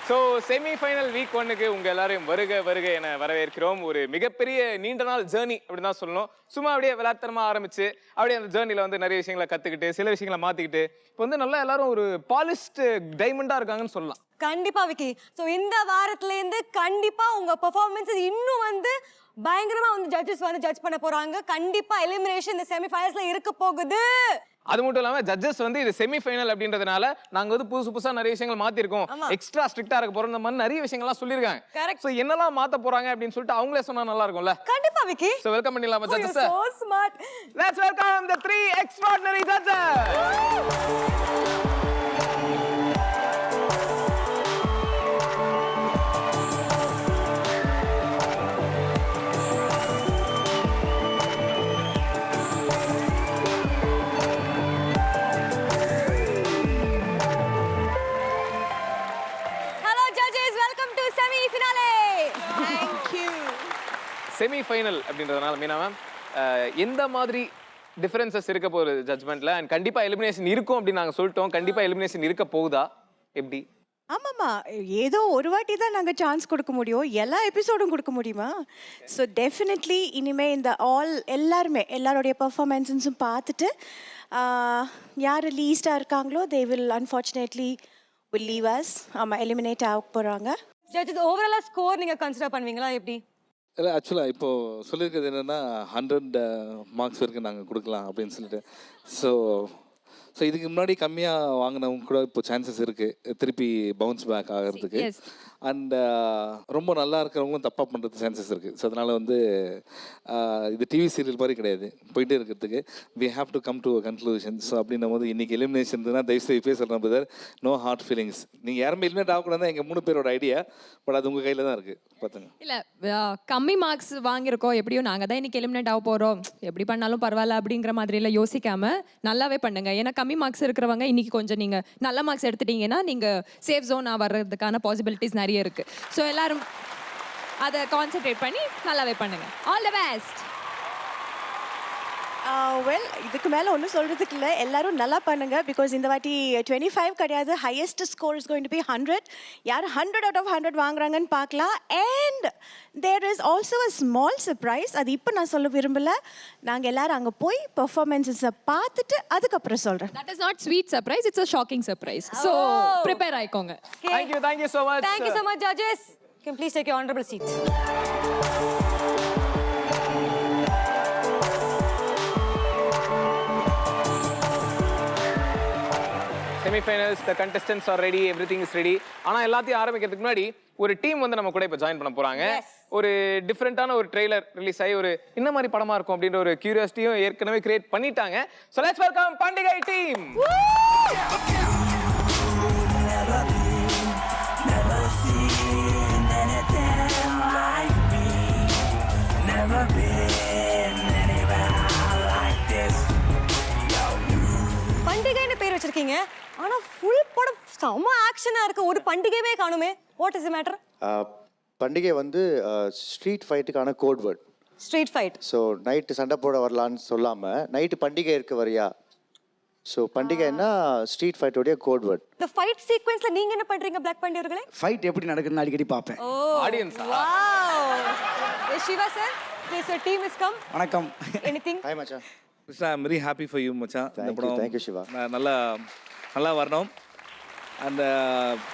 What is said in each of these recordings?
So semi-final week ஒன்னுக்கு உங்கள் எல்லாரையும் வருக வருக என வரவேற்கிறோம். ஒரு மிகப்பெரிய நீண்ட நாள் ஜேர்னி அப்படின்னு தான் சொல்லணும். சும்மா அப்படியே விளையாட்டுத்தனமாக ஆரம்பிச்சு அப்படியே அந்த ஜேர்னியில் வந்து நிறைய விஷயங்களை கற்றுக்கிட்டு சில விஷயங்களை மாற்றிக்கிட்டு இப்போ வந்து நல்லா எல்லாரும் ஒரு பாலிஷ்டு டைமண்டாக இருக்காங்கன்னு சொல்லலாம். கண்டிப்பா விக்கி. ஸோ இந்த வாரத்துலேருந்து கண்டிப்பா உங்க பெர்ஃபார்மன்ஸ் இன்னும் வந்து பயங்கரமா வந்து ஜட்ஜஸ் வந்து ஜட்ஜ் பண்ண போறாங்க. கண்டிப்பா எலிமினேஷன் இந்த செமிஃபைனல்ஸ்ல இருக்க போகுது. அது மட்டும் இல்லாம ஜட்ஜஸ் வந்து இது செமிஃபைனல் அப்படின்றதுனால நாங்க வந்து புதுசா நிறைய விஷயங்கள் மாத்திருக்கோம், எக்ஸ்ட்ரா ஸ்ட்ரிக்ட்டா இருக்க போறோம், இந்த மாதிரி நிறைய விஷயங்கள்லாம் சொல்லிருக்காங்க. கரெக்ட். சோ என்னெல்லாம் மாத்த போறாங்க அப்படின்னு சொல்லிட்டு அவங்களே சொன்னா நல்லா இருக்கும்ல. கண்டிப்பா விக்கி. சோ வெல்கம் பண்ணிடலாமா judges? So smart. Let's welcome the 3 extraordinary judges. Semi-final அப்படின்றதுனால மீனா மேம் எந்த மாதிரி டிஃபரன்சஸ் இருக்க போகுது ஜட்ஜ்மெண்ட்ல? அண்ட் கண்டிப்பா எலிமினேஷன் இருக்கும் அப்படின்னு நாங்க சொல்லிட்டோம். கண்டிப்பா எலிமினேஷன் இருக்க போகுதா எப்படி? ஆமாம்மா, ஏதோ ஒரு வாட்டி தான் நாங்கள் சான்ஸ் கொடுக்க முடியும், எல்லா எபிசோடும் கொடுக்க முடியுமா? ஸோ டெஃபினெட்லி இனிமேல் இந்த எல்லாருடைய பர்ஃபார்மன்ஸும் பார்த்துட்டு யார் லீஸ்டாக இருக்காங்களோ they will unfortunately will leave as. ஆமாம், எலிமினேட் ஆக போகிறாங்க. ஜட்ஜஸ் ஓவராலா ஸ்கோர் நீங்க கன்சிடர் பண்ணுவீங்களா எப்படி? இல்லை, ஆக்சுவலாக இப்போது சொல்லியிருக்கிறது என்னென்னா 100 மார்க்ஸ் வரைக்கும் நாங்கள் கொடுக்கலாம் அப்படின்னு சொல்லிட்டு. ஸோ இதுக்கு முன்னாடி கம்மியாக வாங்கினவங்க கூட இப்போ சான்சஸ் இருக்குது திருப்பி பவுன்ஸ் பேக் ஆகிறதுக்கு. அண்ட் ரொம்ப நல்லா இருக்கிறவங்களும் தப்பாக பண்ணுறதுக்கு சான்சஸ் இருக்குது. ஸோ அதனால் வந்து இது டிவி சீரியல் மாதிரி கிடையாது, போயிட்டே இருக்கிறதுக்கு we have to come to a conclusion. So அப்படின்னும் போது இன்றைக்கி எலிமினேஷன் தான் தயவுசெய்து இப்போயே சொல்கிறேன் பிரதர், நோ ஹார்ட் ஃபீலிங்ஸ். நீங்கள் யாருமே எலிமினேட் ஆகக்கூடாது எங்கள் 3 பேரோட ஐடியா, பட் அது உங்கள் கையில் தான் இருக்குது. பார்த்துங்க. இல்லை, கம்மி மார்க்ஸ் வாங்கியிருக்கோம், எப்படியும் நாங்கள் தான் இன்றைக்கி எலிமினேட் ஆக போகிறோம், எப்படி பண்ணாலும் பரவாயில்ல அப்படிங்கிற மாதிரிலாம் யோசிக்காமல் நல்லாவே பண்ணுங்க. ஏன்னா கம்மி மார்க்ஸ் இருக்கிறவங்க இன்னைக்கு கொஞ்சம் நீங்கள் நல்ல மார்க்ஸ் எடுத்துட்டீங்கன்னா நீங்கள் சேஃப் ஜோனாக வர்றதுக்கான பாசிபிலிட்டிஸ் நிறைய இருக்கு. ஸோ எல்லாரும் அதை கான்சென்ட்ரேட் பண்ணி நல்லாவே பண்ணுங்க. All the best. வெல், இதுக்கு மேலே ஒன்றும் சொல்கிறதுக்கு இல்லை, எல்லாரும் நல்லா பண்ணுங்க. பிகாஸ் இந்த வாட்டி 25 கிடையாது, highest score is going to be 100. யார் 100 out of 100 வாங்குறாங்கன்னு பார்க்கலாம். And there is also a small surprise. அது இப்போ நான் சொல்ல விரும்பல, நாங்கள் எல்லாரும் அங்கே போய் பெர்ஃபார்மன்ஸை பார்த்துட்டு அதுக்கப்புறம் சொல்கிறேன். That is not sweet surprise, it's a shocking surprise. So prepare ஆயிக்கோங்க. Thank you so much. Thank you so much judges. Can you please take your honorable seats? Semi-finals, the contestants are ready, everything is ready. ஆனா எல்லாத்தையும் ஆரம்பிக்கிறதுக்கு முன்னாடி ஒரு team வந்து நம்ம கூட இப்ப ஜாயின் பண்ண போறாங்க. ஒரு டிஃபரெண்டான ஒரு ட்ரெய்லர் ரிலீஸ் ஆகி ஒரு என்ன மாதிரி படமா இருக்கும் அப்படின்ற ஒரு கியூரியாசிட்டியும் ஏற்கனவே கிரியேட் பண்ணிட்டாங்க. So let's welcome பண்டிகை டீம். பண்டிகைன்னு பேர் வச்சிருக்கீங்க, ஆனா ஃபுல் படம் செம்ம ஆக்ஷனா இருக்கு, ஒரு பண்டிகையே காணுமே. What is the matter? பண்டிகை வந்து ஸ்ட்ரீட் ஃபைட்டுக்கான code word. Street fight. So night சண்டை போட வரலான்னு சொல்லாமல் நைட்டு பண்டிகை இருக்கு வரியா. ஸோ பண்டிகைன்னா ஸ்ட்ரீட் ஃபைட்டோடைய கோட் வேர்ட். இந்த ஃபைட் சீக்வென்ஸ்ல நீங்க என்ன பண்றீங்க பிளாக் பண்டியர்களே? ஃபைட் எப்படி நடக்குதுன்னு அடிக்கடி பார்ப்பேன். Audience. Wow. Siva sir, please your team is come. வணக்கம். Anything? ஹாய் மச்சான். Krishna, I'm very happy for you மச்சான். இந்த படம் தேங்க்யூ சிவா. நல்லா வரணும். அந்த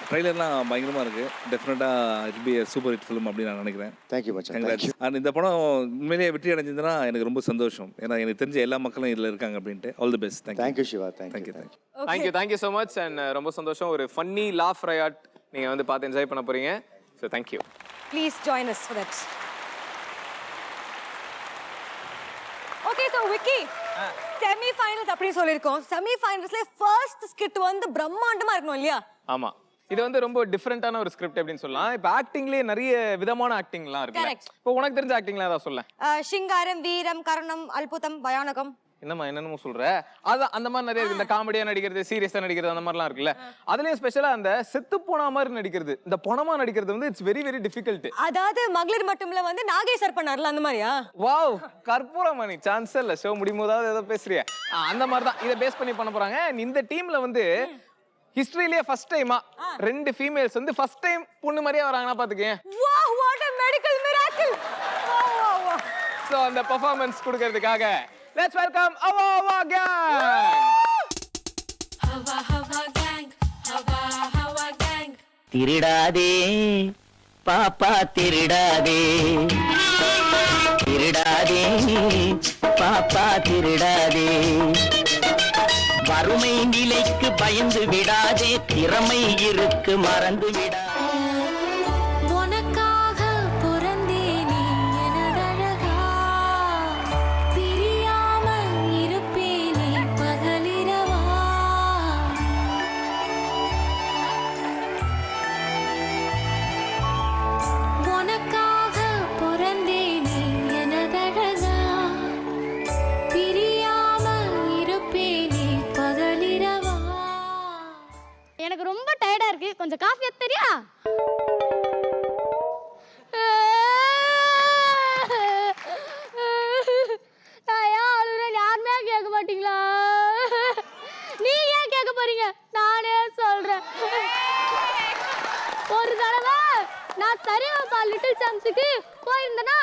ட்ரெய்லர்லாம் பயங்கரமாக இருக்குது. டெஃபினட்டாக it be super hit film அப்படின்னு நான் நினைக்கிறேன். தேங்க்யூ மச்சான். அண்ட் இந்த படம் உண்மையிலேயே வெற்றி அடைஞ்சதுன்னா எனக்கு ரொம்ப சந்தோஷம். ஏன்னா எனக்கு தெரிஞ்ச எல்லா மக்களும் இதில் இருக்காங்க அப்படின்ட்டு. All the best. Thank you Siva. Thank you so much. And ரொம்ப சந்தோஷம். ஒரு ஃபன்னி லாஃப் ரையாட் நீங்கள் வந்து பார்த்து என்ஜாய் பண்ண போகிறீங்க. So thank you. Please join us for that. Okay so Vicky semi finals அப்படி சொல்லிருக்கோம். செமி ஃபைனல்ஸ்ல ஃபர்ஸ்ட் ஸ்கிட் வந்து பிரம்மாண்டமா இருக்கணும் இல்லையா? ஆமா, இது வந்து ரொம்ப டிஃபரெண்டான ஒரு ஸ்கிரிப்ட் அப்படின்னு சொல்லலாம். இப்போ ஆக்டிங்லேயே நிறைய விதமான ஆக்டிங்லாம் இருக்கு. Correct. இப்போ உனக்கு தெரிஞ்ச ஆக்டிங்லாம் ஏதாவது சொல்ல. சிங்காரம், வீரம், கருணம், அல்புதம், பயானகம். என்னமோ சொல்ற. அதான் அந்த மாதிரி நிறைய இருக்கு. இந்த காமெடியா நடிக்கிறது, சீரியஸா நடிக்கிறது, அந்த மாதிரிலாம் இருக்குல்ல. அதுலயும் ஸ்பெஷலா அந்த செத்து போன மாதிரி நடிக்கிறது, இந்த பொணமா நடிக்கிறது வந்து இட்ஸ் வெரி வெரி டிஃபிகல்ட். அதாவது மகளிர் மட்டும்ல வந்து நாகேஸ்வர் பண்ணார்ல அந்த மாதிரியா? வாவ், கற்பூரமணி சான்ஸ் இல்ல. ஷோ முடியும் போதாவது ஏதோ பேசுறிய. அந்த மாதிரி தான் இதை பேஸ் பண்ணி பண்ண போறாங்க. இந்த டீம்ல வந்து ஹிஸ்டரியிலேயே ஃபர்ஸ்ட் டைமா 2 ஃபீமேல்ஸ் வந்து ஃபர்ஸ்ட் டைம் பொண்ணு மாதிரியே வராங்கன்னா பாத்துக்கேன். Wow, what a medical miracle. Wow. So அந்த பெர்ஃபார்மன்ஸ் கொடுக்கிறதுக்காக let's welcome Ava Ava Gang. Hava Hava Gang, Hava Hava Gang. திருடாதே பாப்பா திருடாதே, திருடாதே பாப்பா திருடாதே, வறுமை நிலைக்கு பயந்து விடாதே, திறமை இருக்கு மறந்து விடாதே. உனக்காக பிறந்தேனே எனதழகா, பிரியாமல் இருப்பேனே பகலிரவா. உனக்காக பிறந்தேனே எனதழகா, பிரியாமல் இருப்பேனே பகலிரவா. எனக்கு ரொம்ப டயர்டா இருக்கு, கொஞ்சம் காஃபி தெரியா? நான் ஏன் அழுறேன் யாருமே கேட்க மாட்டீங்களா? நீங்க ஏன் கேட்க போறீங்க? நானே சொல்றேன். ஒரு தடவை நான் சரியாப்பா லிட்டில் சாம்ஸுக்கு போயிருந்தேனா,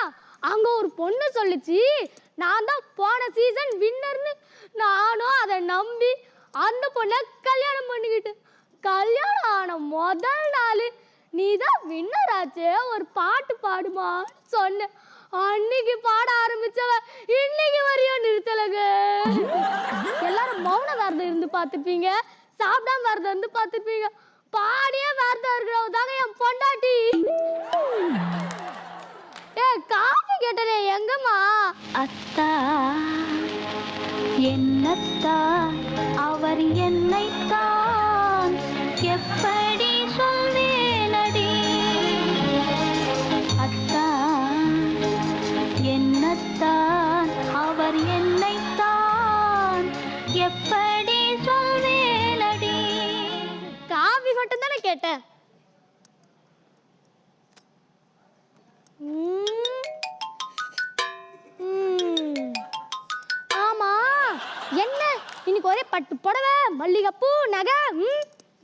அங்க ஒரு பொண்ணு சொல்லுச்சு நான் தான் போன சீசன் வின்னர்னு. நானும் அதை நம்பி அந்த பொண்ணை கல்யாணம் பண்ணிக்கிட்டு, கல்யாணம் ஆன முதல் நாள் நீ தான் வின்னர் ஆச்சே, ஒரு பாட்டு பாடுமா சொன்ன. அன்னைக்கு பாட ஆரம்பிச்சவ இன்னைக்கு வரையும் நிறுத்தலங்க. எல்லாரும் மௌன விரதம் இருந்து பார்த்துப்பீங்க, சாப்பிடாம விரதம் இருந்து பார்த்துப்பீங்க. பாடியே விரதம் இருக்கிறவ தாங்க என் பொண்டாட்டி. காஃபி கேட்டனே எங்கம்மா? அத்தா என்னத்தா அவர் என்னைத்தான் எப்படி சொல்வேனடி. அத்தா என்னத்தான் அவர் என்னைத்தான் எப்படி சொல்வேனடி. காஃபி மட்டும் தானே கேட்டேன். ஆமா என்ன இன்னைக்கு ஒரே பட்டு புடவை, மல்லிகைப்பூ, நகை,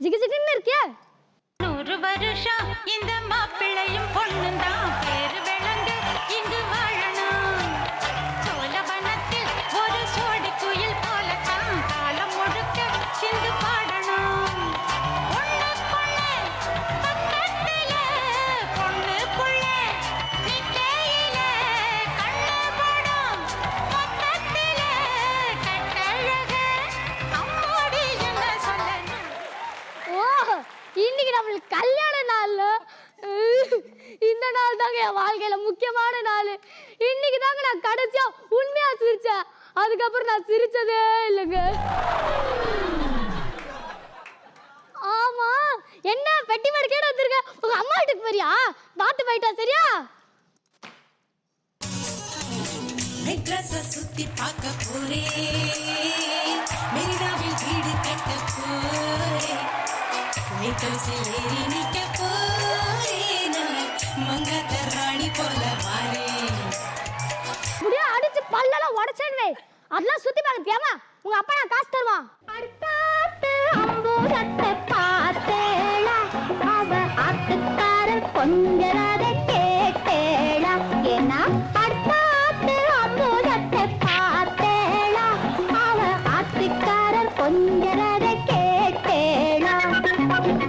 ஜிகு ஜிகுன்னு இருக்கே. 100 வருஷம் இந்த மாப்பிள்ளையும் பொண்ணுந்தான் பேரு விளங்கு இங்கு வாழணும். சோழவனத்தில் ஒரு சோடி குயில் போலத்தான் காலம் முழுக்க சிந்து பாடணும். பொண்ணுக்குள்ள பக்கத்தில பொண்ணுக்குள்ள நிக்கையில கண்ணு படும் மொத்தத்தில கட்டழக அம்மாடி என்ன சொல்லணும். ஓ இன்னைக்கு நம்மளுக்கு கல்யாண நாள்ல இந்த நாள் தாங்க என் வாழ்க்கையில முக்கியமான நாள். இன்னைக்கு தாங்க நான் கடைசியா உண்மையா சிரிச்சேன். அதுக்கப்புறம் நான் சிரிச்சதே இல்லைங்க. ஆமா என்ன பெட்டி மடிக்கேட வந்திருக்க? உங்க அம்மா வீட்டுக்கு போறியா? பார்த்து போயிட்டா சரியா? சுத்தி பார்க்க போறேன், மெரினாவில் வீடு கட்ட போறேன், ஏறி நிக்க போறேன், மங்காத்த ராணி போல வாரேன். முடியா அடிச்சு பல்லெல்லாம் உடைச்சேன்னு அதெல்லாம் சுத்தி பார்க்க தேவை. உங்க அப்பா நான் காசு தருவான். அடுத்தாத்து அம்பூரத்தை பார்த்தேளா, அவ ஆத்துக்காரர் கொஞ்சரதை கேட்டேளா. ஏன்னா அடுத்தாத்து அம்பூரத்தை பார்த்தேளா, அவ ஆத்துக்காரர் கொஞ்சரதை கேட்டேளா.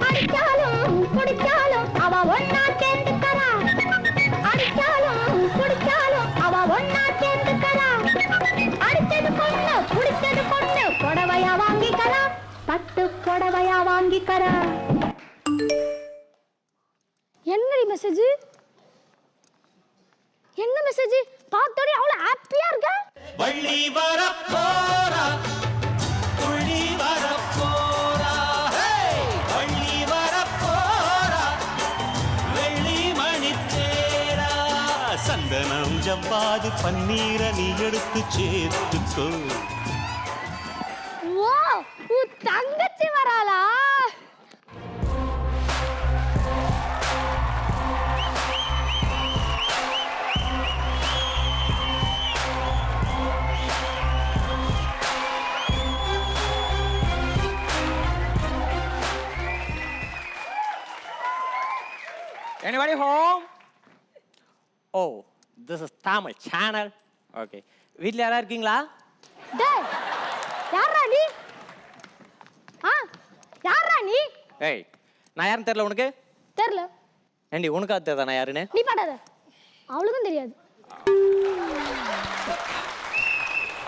அடிச்சாலும் குடிச்சாலும் அவ ஒன்னா சேர்ந்துக்கறா, அடிச்சாலும் குடிச்சாலும் அவ ஒன்னா சேர்ந்துக்கறா. அடிச்சது பொண்ணு குடிச்சது பொண்ணு புடவையா வாங்கிக்கறா, பட்டு புடவையா வாங்கிக்கறா. என்னடி மெசேஜ்? என்ன மெசேஜ்? பார்த்தோடி அவ்வளவு ஹாப்பியா இருக்க? வள்ளி வரப்போரா துள்ளி வரப்போரா வள்ளி வரப்போரா வெள்ளி மணித்தேரா சந்தனம் ஜவ்வாது பன்னீர நீ எடுத்து சேர்த்துக்கோ. ஓ உன் தங்கச்சி வராளா? Anybody home? Oh, this is Tamil channel. Okay. வீட்ல யாரா இருக்கீங்களா? டேய் யாரா நீ? யாரா நீ? ஏய், நான் யாருன்னு தெரியல உனக்கு? தெரியல. ஏண்டி உனக்கு தெரியுதா நான் யாருன்னு? நீ பாடாத. அவளுக்கும் தெரியாது.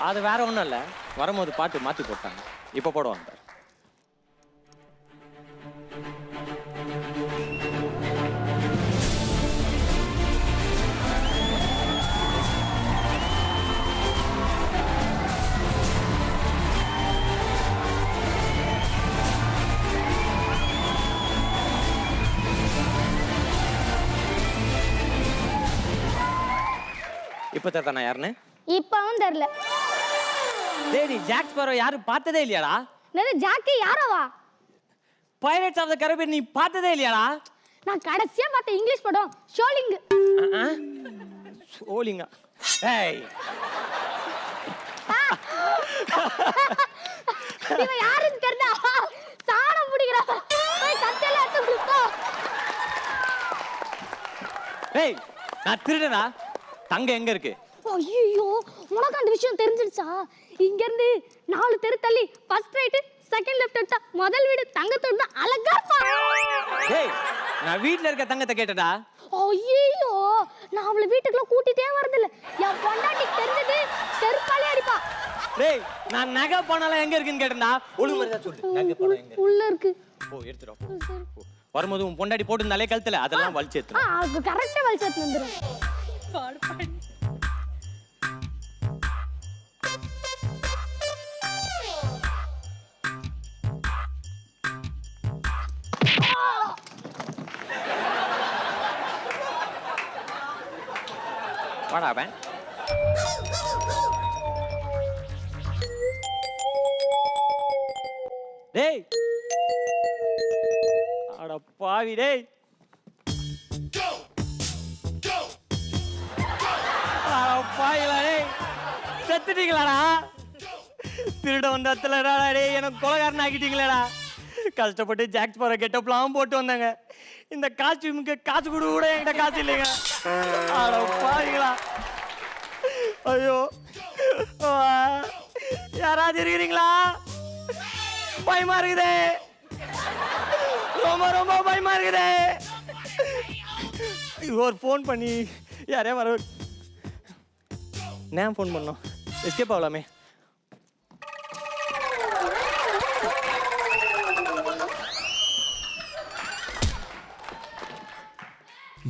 அது வேற ஒண்ணும் இல்ல. வரும்போது பாட்டு மாத்தி போட்டாங்க. இப்போ போடுவாங்க. இப்போ தெரியுதா நான் யாருன்னு? இப்பவும் தெரியல. டேய் நீ ஜாக் ஸ்பேரோ யாரும் பார்த்ததே இல்லையாடா? என்னது ஜாக்கி யாரோவா? பைரட்ஸ் ஆஃப் தி கரீபியன் நீ பார்த்ததே இல்லையாடா? நான் கடைசியா பார்த்த இங்கிலீஷ் படம் ஷோலிங். ஷோலிங்கா? ஏய் இவன் யாருன்னு தெரியல. சாணம் பிடிக்கிறா. போய் கட்டல எடுத்து குடுப்போ. ஏய் நான் திருடனா? தங்க எங்க இருக்கு? ஐயோ உனக்கு அந்த விஷயம் தெரிஞ்சிடுச்சா? இங்க இருந்து 4 தெரு தள்ளி ஃபர்ஸ்ட் ரைட் செகண்ட் லெஃப்ட் எடுத்தா முதல் வீடு தங்கத்தோட தான் அழகா இருப்பா. ஏய் நான் வீட்ல இருக்க தங்கத்தை கேட்டடா. ஐயோ நான் அவளை வீட்டுக்குள்ள கூட்டிட்டே வரதில்ல. என் பொண்டாட்டி தெரிஞ்சது செருப்பாலே அடிப்பா. டேய் நான் நகை பணம் எங்க இருக்குன்னு கேட்டடா. ஒழுங்கு மரியாதை சொல்லு. நகை பணம் எங்க? உள்ள இருக்கு. ஓ எடுத்துடா. வரும்போது உன் பொண்டாட்டி போட்டுனாலே கழுத்துல அதெல்லாம் வலிச்சு எடுத்துடா. அது கரெக்ட்டா வலிச்சு வந்துரும். வாடா அவன். டேய் அட பாவி டேய். அட பாவிகளா டேய். செத்துட்டீங்களாடா? திருட வந்த இடத்துலடா டேய் எனக்கு கொலைகாரன் ஆக்கிட்டீங்களேடா. கஷ்டப்பட்டு ஜாக் ஸ்பேரோ கெட்டப்லாம் போட்டு வந்தாங்க. இந்த காஸ்டியூமுக்கு காசு கூட என்கிட்ட காசு இல்லைங்க. அட பாவிகளா. ஐயோ யாராவது இருக்கிறீங்களா? பயமா இருக்குதே. ரொம்ப ரொம்ப பயமா இருக்குதே. ஒரு ஃபோன் பண்ணி யாரே வர நான் ஃபோன் பண்ணோம். எஸ்கேப் ஆகலாமே.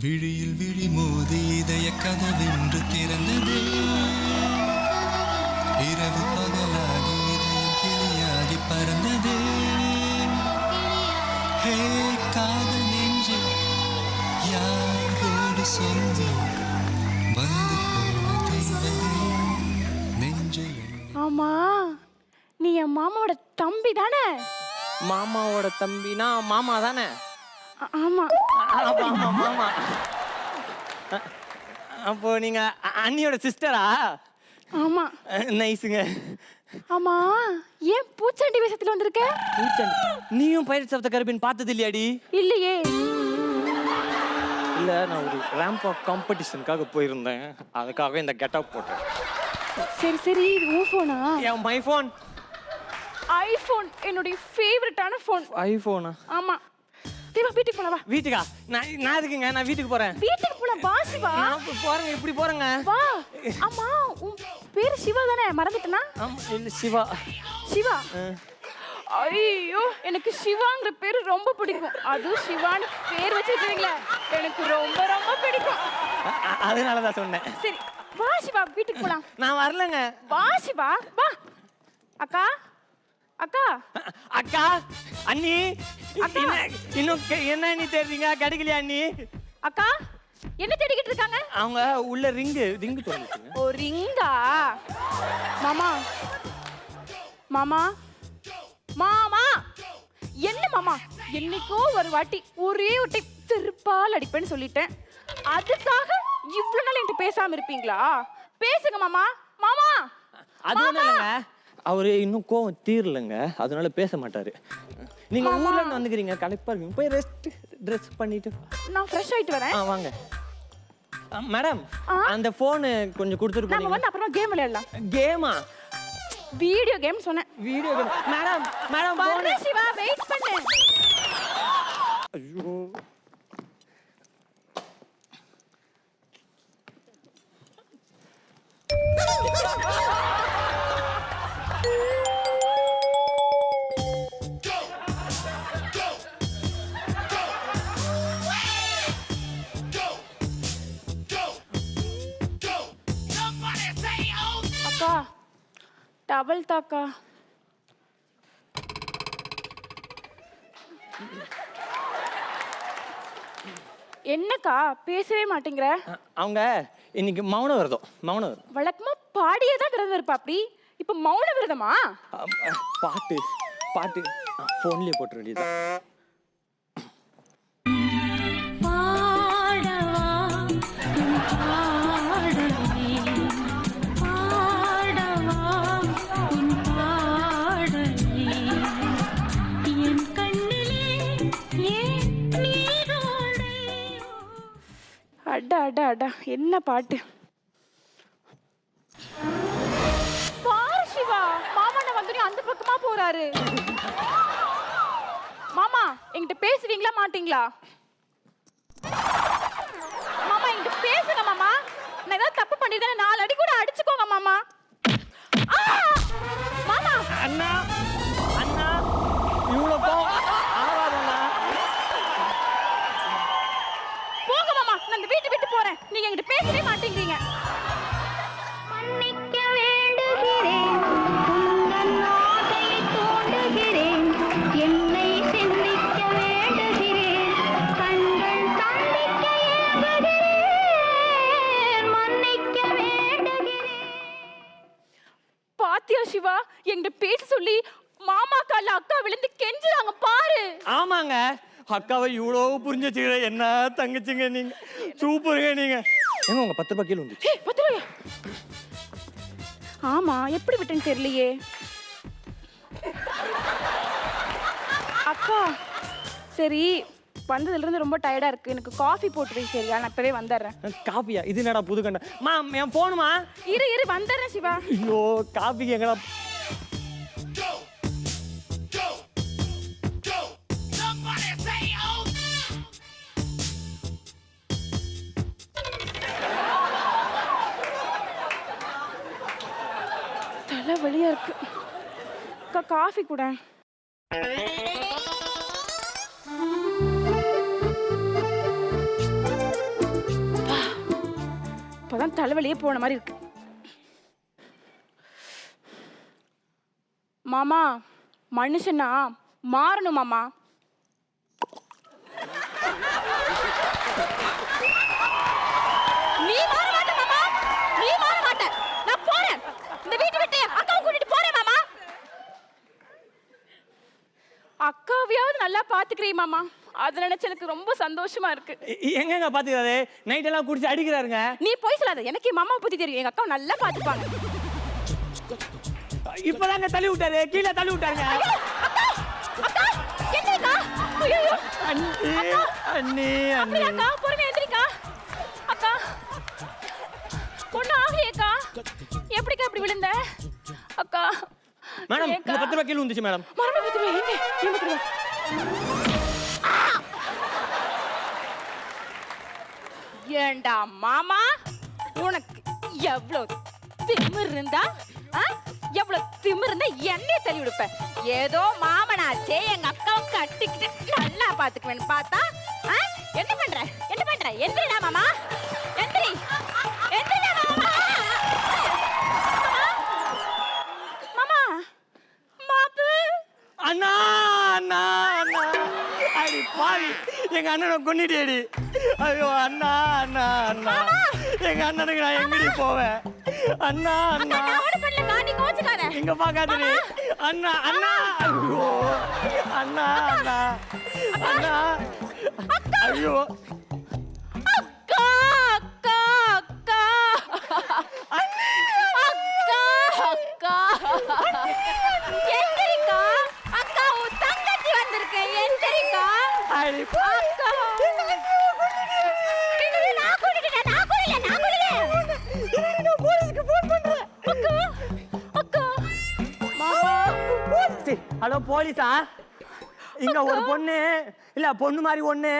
விழியில் விழி மோதி இதய கதவென்று திறந்தது. இரவு பகலாகி இதயம் கிளியாகி பறந்தது. ஹே காதல் நெஞ்சு யாரோடு சொல்லி வந்து போனதே நெஞ்சை. ஆமா நீ என் மாமாவோட தம்பி தானே? மாமாவோட தம்பினா மாமா தானே? ஆமா. ஆமா ஆமா மாமா. அப்போ நீங்க அண்ணியோட சிஸ்டரா? ஆமா. நைஸுங்க. ஆமா ஏன் பூச்சாண்டி வேஷத்துல வந்திருக்க? பூச்சாண்டி? நீயும் பைரட்ஸ் ஆஃப் தி கரீபியன் பார்த்தது இல்லையாடி? இல்லையே. இல்ல நான் ஒரு ரேம்ப் ஆஃப் காம்படிஷனுக்காக போயிருந்தேன். அதுக்காக இந்த கெட்டப் போட்டேன். சரி சரி இது உன் போனா? என் மை ஃபோன். ஐபோன் என்னோட ஃபேவரட்டான ஃபோன். ஐபோனா? ஆமா. தேவா வீட்டுக்கு போலாம் வா. வீட்டுக்கா? நான் எதுக்குங்க? நான் வீட்டுக்கு போறேன். வீட்டுக்கு போலாம் வா சிவா. நான் போறேங்க. இப்படி போறேங்க. வா. ஆமா உன் பேர் சிவா தானே? மறந்துட்டனா? ஆமா இல்ல சிவா. சிவா. ஐயோ எனக்கு சிவாங்கிற பேர் ரொம்ப பிடிக்கும். அதுவும் சிவான்னு பேர் வச்சிருக்கீங்களே எனக்கு ரொம்ப ரொம்ப பிடிக்கும். அதனால தான் சொன்னேன். சரி வா சிவா வீட்டுக்கு போலாம். நான் வரலங்க. வா சிவா வா. அக்கா அக்கா அக்கா அண்ணி இன்னும் என்ன அண்ணி தேடுறீங்க? கிடைக்கலையா அண்ணி? அக்கா என்ன தேடிக்கிட்டு இருக்காங்க? அவங்க உள்ள ரிங்கு தோணுச்சுங்க. ஓ ரிங்கா? மாமா மாமா மாமா என்ன மாமா, என்னைக்கோ ஒரு வாட்டி ஒரே ஒரு டைம் செருப்பால் அடிப்பேன்னு சொல்லிட்டேன். அதுக்காக இவ்வளவு நாள் என்கிட்ட பேசாம இருப்பீங்களா? பேசுங்க மாமா. மாமா அது ஒண்ணும் இல்லைங்க, அவரு இன்னும் கோவம் தீரலங்க, அதனால பேச மாட்டாரு. நீங்க ஊர்ல இருந்து வந்துக்கிறீங்க, களைப்பா இருக்கீங்க, போய் ட்ரெஸ் பண்ணிட்டு நான் ஃப்ரெஷ் ஆயிட்டு வரேன். வாங்க. மேடம் அந்த போன் கொஞ்சம் கொடுத்துட்டு நாம வந்து அப்புறமா கேம் விளையாடலாம். கேமா? வீடியோ கேம் சொன்னேன். Video game? மேடம் வரேன் சிவா, வெயிட் பண்ணு. ஐயோ அக்கா டபுள் தாக்கா. என்னக்கா பேசவே மாட்டேங்கிற? அவங்க இன்னைக்கு மௌன விரதம். வழக்கமா பாடியே தான் விரதம் இருப்பா, அப்படி இப்ப மௌன விரதமா? பாட்டு போன்லயே போட்டு வேண்டியது. அடா அடா அடா என்ன பாட்டு. பாரு சிவா, மாமா நான் வந்து அந்த பக்கமா போறாரு. மாமா என்கிட்ட பேசுவீங்களா மாட்டீங்களா? மாமா என்கிட்ட பேசுங்க மாமா. நான் ஏதாவது தப்பு பண்ணிருக்கேன், 4 அடி கூட அடிச்சுக்கோங்க மாமா. மாமா அண்ணா இவ்வளவு ஆவாதண்ணா. போங்க மாமா, நான் இந்த வீட்டு விட்டு போறேன். நீங்க என்கிட்ட பேசவே மாட்டேங்கிறீங்க. மன்னிக்க வேண்டுகிறேன், உங்கள் ஆசையை தூண்டுகிறேன், என்னை சிந்திக்க வேண்டுகிறேன், கண்கள் சந்திக்க ஏங்குகிறேன், மன்னிக்க வேண்டுகிறேன். பாத்தியா சிவா, என்கிட்ட பேச சொல்லி மாமா கால அக்கா விழுந்து கெஞ்சுறாங்க பாரு. ஆமாங்க, அக்காவை இவ்வளவு புரிஞ்சு வச்சுக்கிற என்ன தங்கச்சிங்க நீங்க. சூப்பருங்க நீங்க. ஏங்க உங்க 10 ரூபாய் கீழே வந்து. 10 ரூபாயா? ஆமா, எப்படி விட்டேன்னு தெரியலையே. அக்கா சரி, வந்ததுல இருந்து ரொம்ப டயர்டா இருக்கு, எனக்கு காஃபி போட்டு வை சரியா? நான் இப்பவே வந்துடுறேன். காப்பியா? இது என்னடா புது கண்ட? என் போனுமா? இரு வந்துடுறேன் சிவா. ஐயோ காப்பிக்கு எங்கடா? தலை வலியா இருக்கு. அக்கா காஃபி கூட. இப்பதான் தலைவலியே போன மாதிரி இருக்கு. மாமா மனுஷனா மாறணும் மாமா. நீ மாற மாட்ட மாமா, நீ மாற மாட்ட. நான் போறேன், இந்த வீட்டை விட்டு அக்காவை கூட்டிட்டு போறேன் மாமா. அக்காவையாவது நல்லா பாத்துக்கிறீ மாமா, அது நினைச்சு எனக்கு ரொம்ப சந்தோஷமா இருக்கு. எங்க பாத்துக்கிறாரு? நைட் எல்லாம் குடிச்சு அடிக்கிறாருங்க. நீ போய் சொல்லாத, எனக்கு என் மாமாவை பத்தி தெரியும், எங்க அக்காவை நல்லா பாத்துப்பாங்க. இப்பதாங்க தள்ளி விட்டாரு, கீழே தள்ளி விட்டாருங்க. அக்கா அக்கா என்னக்கா? ஐயோ அண்ணி அக்கா பொறுமையா எந்திரிக்கா. அக்கா பொண்ணு ஆகலையேக்கா, எப்படிக்கா இப்படி விழுந்த? அக்கா மேடம் இந்த 10 ரூபாய் கீழே வந்துச்சு மேடம். மறுபடியும் 10 ரூபாய் எங்க? ஏன் 10 ரூபாய்? ஏண்டா மாமா, உனக்கு எவ்வளவு திமிர் இருந்தா, எவ்வளவு திமிர் இருந்தா என்னைய தள்ளி விடுப்ப? ஏதோ மாமனாச்சே எங்க அக்காவை கட்டிக்கிட்டு நல்லா பாத்துக்குவேன்னு பார்த்தா என்ன பண்ற? எந்திரிடா மாமா, எந்திரி எந்திரிடா மாமா. எங்க அண்ணனை கொன்னிட்டேடி. ஐயோ அண்ணா அண்ணா அண்ணா, எங்க அண்ணனுக்கு நான் எங்கடி போவேன்? அண்ணா அண்ணா, இங்க பாக்காதடி. அண்ணா அண்ணா, ஐயோ அண்ணா அண்ணா அண்ணா, ஐயோ அக்கா அக்கா அக்கா அக்கா எந்திரிக்கா அக்கா, உன் தங்கச்சி வந்திருக்கேன், எந்திரிக்கா அடி அக்கா. ஹலோ போலீஸா? இங்க ஒரு பொண்ணு இல்ல பொண்ணு மாதிரி ஒண்ணு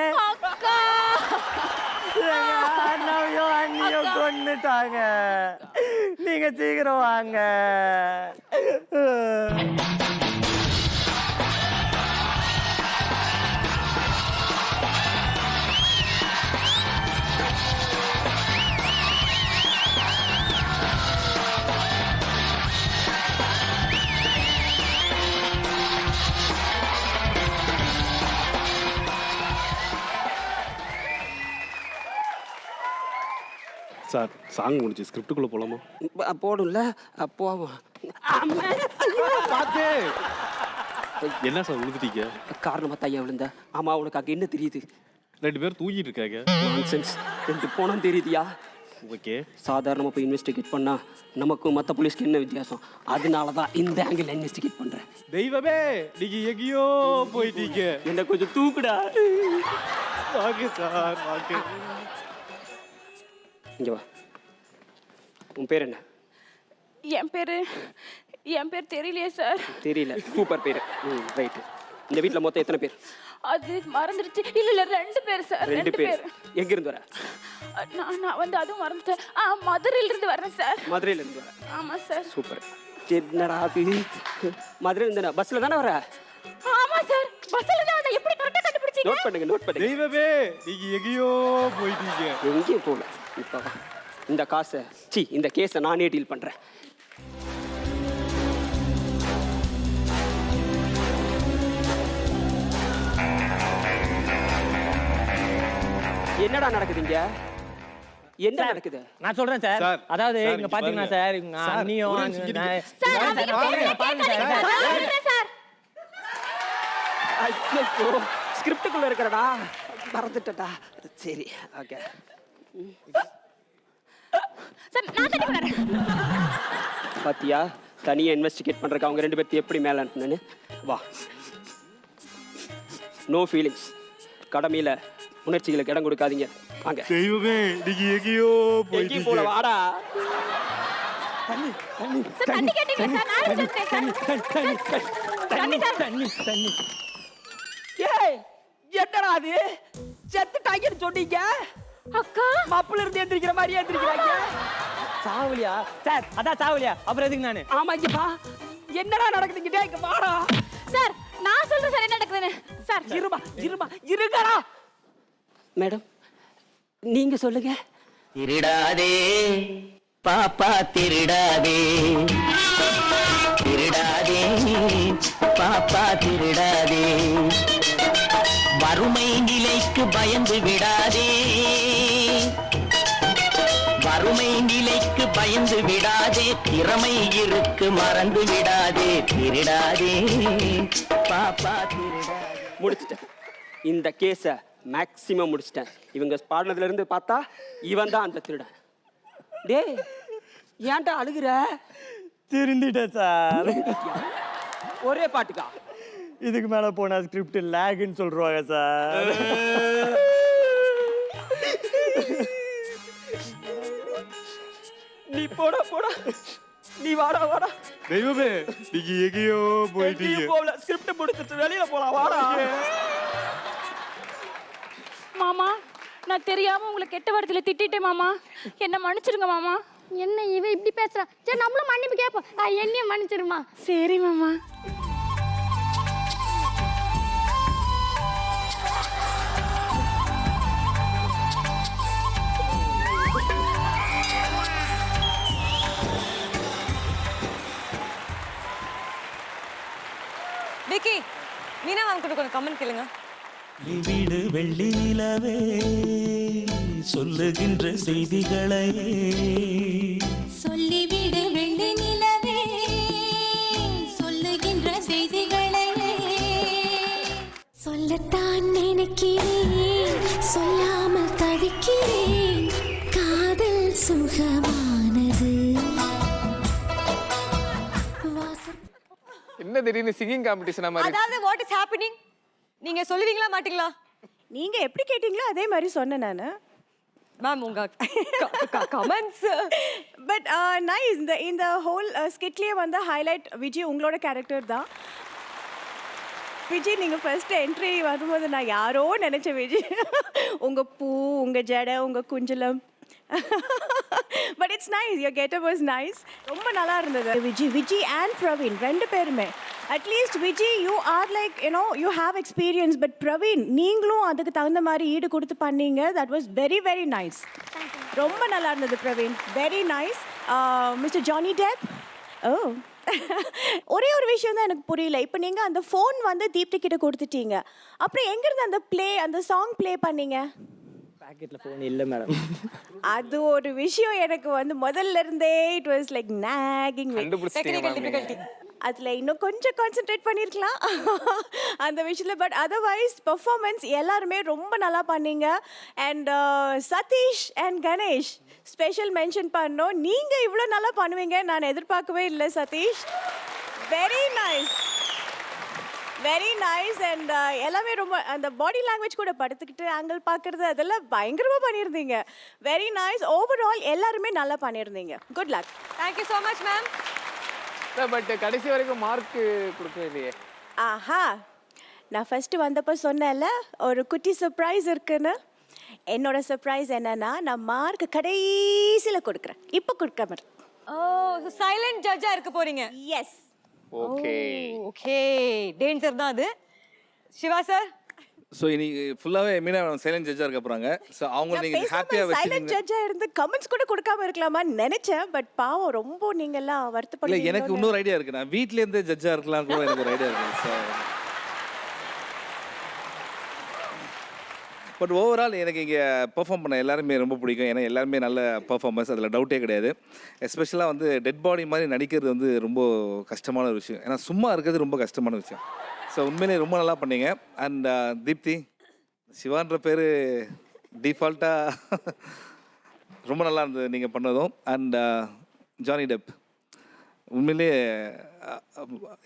அண்ணாவையோ அண்ணியோ கொன்னுட்டாங்க. நீங்க சீக்கிரம் வாங்க. சார் சாங் முடிச்சு ஸ்கிரிப்டுக்குள்ளே போகலாமா? போடும்ல போவோம். பார்த்து என்ன சார் விழுந்துட்டீங்க? காரணமா தையா விழுந்த. ஆமா, உனக்கு அங்கே என்ன தெரியுது? 2 பேர் தூங்கிட்டு இருக்காங்க. நான்சென்ஸ். 2 போனம் தெரியுதியா? ஓகே. சாதாரணமாக போய் இன்வெஸ்டிகேட் பண்ணா நமக்கும் மற்ற போலீஸ்க்கு என்ன வித்தியாசம்? அதனால தான் இந்த ஆங்கிள் இன்வெஸ்டிகேட் பண்ணுறேன். தெய்வமே, நீங்க எங்கேயோ போயிட்டீங்க. என்ன கொஞ்சம் தூக்குடா. வாங்க சார், வாங்க. இங்கே வா. உன் பேர் என்ன? என் பேர் தெரியலையே சார். தெரியல. சூப்பர் பேர். ரைட்டு. இந்த வீட்டில் மொத்தம் எத்தனை பேர்? அது மறந்துருச்சு. இல்ல 2 பேர் சார். 2 பேர். எங்க இருந்து வர? நான் வந்து அதுவும் மறந்துட்டேன். மதுரையில இருந்து வரேன் சார். மதுரையில இருந்து வர. ஆமா சார். சூப்பர். என்னடா அது? மதுரையில இருந்து பஸ்ல தானே வர? ஆமா சார், பஸ்ல தான். நான் எப்படி கரெக்ட்டா கண்டுபிடிச்சீங்க? நோட் பண்ணுங்க, நோட் பண்ணுங்க. தெய்வமே, நீங்க எங்கேயோ போயிட்டீங்க. எங்கேயும் போகல. இப்போ வா. இந்த காசை இந்த கேஸை நானே டீல் பண்றேன். என்னடா நடக்குதுங்க? என்ன நடக்குது? நான் சொல்றேன் சார். சார், அதாவது சார், இங்க இங்க பாத்தீங்கன்னா பாருங்க. சார், இவங்க சார், அண்ணியும் ஒரு நிமிஷம் இங்க சார், அவங்க பாருங்க சார். ஐயோ, ஸ்கிரிப்டுக்குள்ள இருக்கிறடா, மறந்துட்டடா. சரி, ஓகே. சார், நான் தட்டி வரேன். பாத்தியா, தனியா இன்வெஸ்டிகேட் பண்றதுக்கு அவங்க 2 பேர்த்து எப்படி மேல அனுப்புனேன்னு. வா. No feelings. கடமையில உணர்ச்சிகளுக்கு இடம் கொடுக்காதீங்க. வாங்க. தெய்வமே, நீங்க எங்கேயோ எங்கேயும் போல. வாடா. சார், தண்ணி கேட்டீங்க சார். நான் சொல்றேன் சார். தண்ணி. ஏய், என்னடா அது? செத்துட்டாங்கன்னு சொன்னீங்க. அக்கா, மாப்பிள்ள இருந்து எந்திரிக்கிற மாதிரி எந்திரிக்கிறாங்க. சாவலியா சார்? அதான் சாவலியா. அப்புறம் எதுக்கு நானு? ஆமா, இங்க வா. என்னடா நடக்குதுங்க? இங்க வாடா. சார், நான் சொல்றேன் சார் என்ன நடக்குதுன்னு. சார், இருங்கடா. மேடம், நீங்க சொல்லுங்க. திருடாதே பாப்பா, திருடாதே திருடாதே பாப்பா, திருடாதே. வறுமை நிலைக்கு பயந்து விடாதே, வறுமை நிலைக்கு பயந்து விடாதே. திறமை இருக்கு மறந்து விடாதே. திருடாதே பாப்பா, திருடாதே. முடிச்சிட்டேன். இந்த கேஸை மேக்ஸிமம் முடிச்சிட்டேன். இவங்க பாடினதுல இருந்து பார்த்தா இவன் தான் அந்த திருடன். டேய், ஏன்டா அழுகுற? திருந்திட்டேன் சார். ஒரே பாட்டுக்கா? இதுக்கு மேல போனா ஸ்கிரிப்ட் லேக்னு சொல்றாங்க சார். நீ போடா. நீ வாடா. தெய்வமே, நீங்க எங்கேயோ போயிட்டீங்க. போகல. ஸ்கிரிப்ட் முடிச்சிட்டு வெளியில போலாம். வாடா. மாமா, நான் தெரியாம உங்களை கெட்ட வார்த்தையில திட்டிட்டேன் மாமா. என்ன மன்னிச்சிடுங்க மாமா. என்ன இவ இப்படி பேசுறா? சரி, நம்மளும் மன்னிப்பு கேட்போம். என்னையும் மன்னிச்சிருமா. சரி மாமா. விக்கி, மீனா மேம் கூட கொஞ்சம் கமெண்ட் கேளுங்க. வீடு வெள்ளி நிலவே சொல்லுகின்ற செய்திகளை சொல்லிவிடு வெள்ளி நிலவே சொல்லுகின்ற செய்திகளை சொல்லத்தான் நினைக்கிறேன் சொல்லாமல் தவிக்கிறேன் காதல் சுகமானது என்ன திடீர்னு சிங்கிங் காம்படிஷன் மாதிரி அதாவது வாட் இஸ் ஹேப்பனிங் நீங்க சொல்லுவீங்களா மாட்டீங்களா? நீங்க எப்படி கேட்டீங்களோ அதே மாதிரி சொன்னேன் நான். மேம் உங்க கமெண்ட்ஸ் பட் நைஸ். இந்த ஹோல் ஸ்கிட்லேயே வந்து ஹைலைட் விஜய் உங்களோட கேரக்டர் தான். விஜய் நீங்கள் ஃபர்ஸ்ட் என்ட்ரி வரும்போது நான் யாரோ நினச்சேன் விஜய். உங்கள் பூ, உங்கள் ஜடை, உங்கள் குஞ்சலம். But it's nice, your getup was nice. ரொம்ப நல்லா இருந்தது. விஜய் அண்ட் பிரவீன் ரெண்டு பேருமே. At least Vijay you are like you know you have experience. But Praveen நீங்களும் அதுக்கு தகுந்த மாதிரி ஈடு கொடுத்து பண்ணீங்க. That was very very nice. ரொம்ப நல்லா இருந்தது Praveen, very nice. Mister Johnny Depp, ஓ ஒரே ஒரு விஷயம் தான் எனக்கு புரியல. இப்போ நீங்கள் அந்த ஃபோன் வந்து தீப்தி கிட்ட கொடுத்துட்டீங்க, அப்புறம் எங்கேருந்து அந்த சாங் ப்ளே பண்ணீங்க? பாக்கெட்டில் ஃபோன் இல்லை மேடம். அது ஒரு விஷயம் எனக்கு வந்து முதல்ல இருந்தே இட் வாஸ் லைக் நாகிங். அதில் இன்னும் கொஞ்சம் கான்சென்ட்ரேட் பண்ணியிருக்கலாம் அந்த விஷயத்தில். பட் அதர்வைஸ் பர்ஃபார்மன்ஸ் எல்லாருமே ரொம்ப நல்லா பண்ணீங்க. And Satish and Ganesh special mention பண்ணோம். நீங்கள் இவ்வளோ நல்லா பண்ணுவீங்க நான் எதிர்பார்க்கவே இல்லை Satish. Very nice, very nice. And எல்லாமே ரொம்ப அந்த பாடி லாங்குவேஜ் கூட படுத்துக்கிட்டு ஆங்கிள் பார்க்குறது அதெல்லாம் பயங்கரமாக பண்ணியிருந்தீங்க. Very nice. ஓவரால் எல்லாருமே நல்லா பண்ணியிருந்தீங்க. Good luck. Thank you so much ma'am. But கடைசி வரைக்கும் மார்க் கொடுக்கவே இல்லையே. ஆஹா, நான் ஃபஸ்ட்டு வந்தப்போ சொன்னேன்ல ஒரு குட்டி சர்ப்ரைஸ் இருக்குன்னு. என்னோட சர்ப்ரைஸ் என்னன்னா நான் மார்க் கடைசியில் கொடுக்குறேன், இப்போ கொடுக்க மாட்டேன். ஓ சைலண்ட் ஜட்ஜா இருக்க போறீங்க. எஸ். ஓகே ஓகே, டேஞ்சர் தான் அது. சிவா சார், ஸோ இன்னைக்கு ஃபுல்லாகவே மீனா சைலண்ட் ஜட்ஜாக இருக்க போகிறாங்க. ஸோ அவங்க நீங்கள் ஹாப்பியாக சைலண்ட் வச்சுருங்க. ஜட்ஜாக இருந்து கமெண்ட்ஸ் கூட கொடுக்காம இருக்கலாமான்னு நினைச்சேன். பட் பாவம் ரொம்ப நீங்கெல்லாம் இல்லை, வருத்தப்படல. எனக்கு இன்னொரு ஐடியா இருக்குது. நான் வீட்டிலேருந்து ஜட்ஜாக இருக்கலாம் கூட எனக்கு ஒரு ஐடியா இருக்குது. ஸோ பட் ஓவரால் எனக்கு இங்கே பெர்ஃபார்ம் பண்ண எல்லாருமே ரொம்ப பிடிக்கும். ஏன்னா எல்லாருமே நல்ல பெர்ஃபார்மன்ஸ், அதில் டவுட்டே கிடையாது. எஸ்பெஷலாக வந்து டெட் பாடி மாதிரி நடிக்கிறது வந்து ரொம்ப கஷ்டமான ஒரு விஷயம். ஏன்னா சும்மா இருக்கிறது ரொம்ப கஷ்டமான விஷயம். ஸோ உண்மையிலே ரொம்ப நல்லா பண்ணீங்க. அண்ட் தீப்தி, சிவான்ற பேர் டிஃபால்ட்டாக ரொம்ப நல்லா இருந்தது நீங்கள் பண்ணதும். அண்ட் ஜானி டெப், உண்மையிலே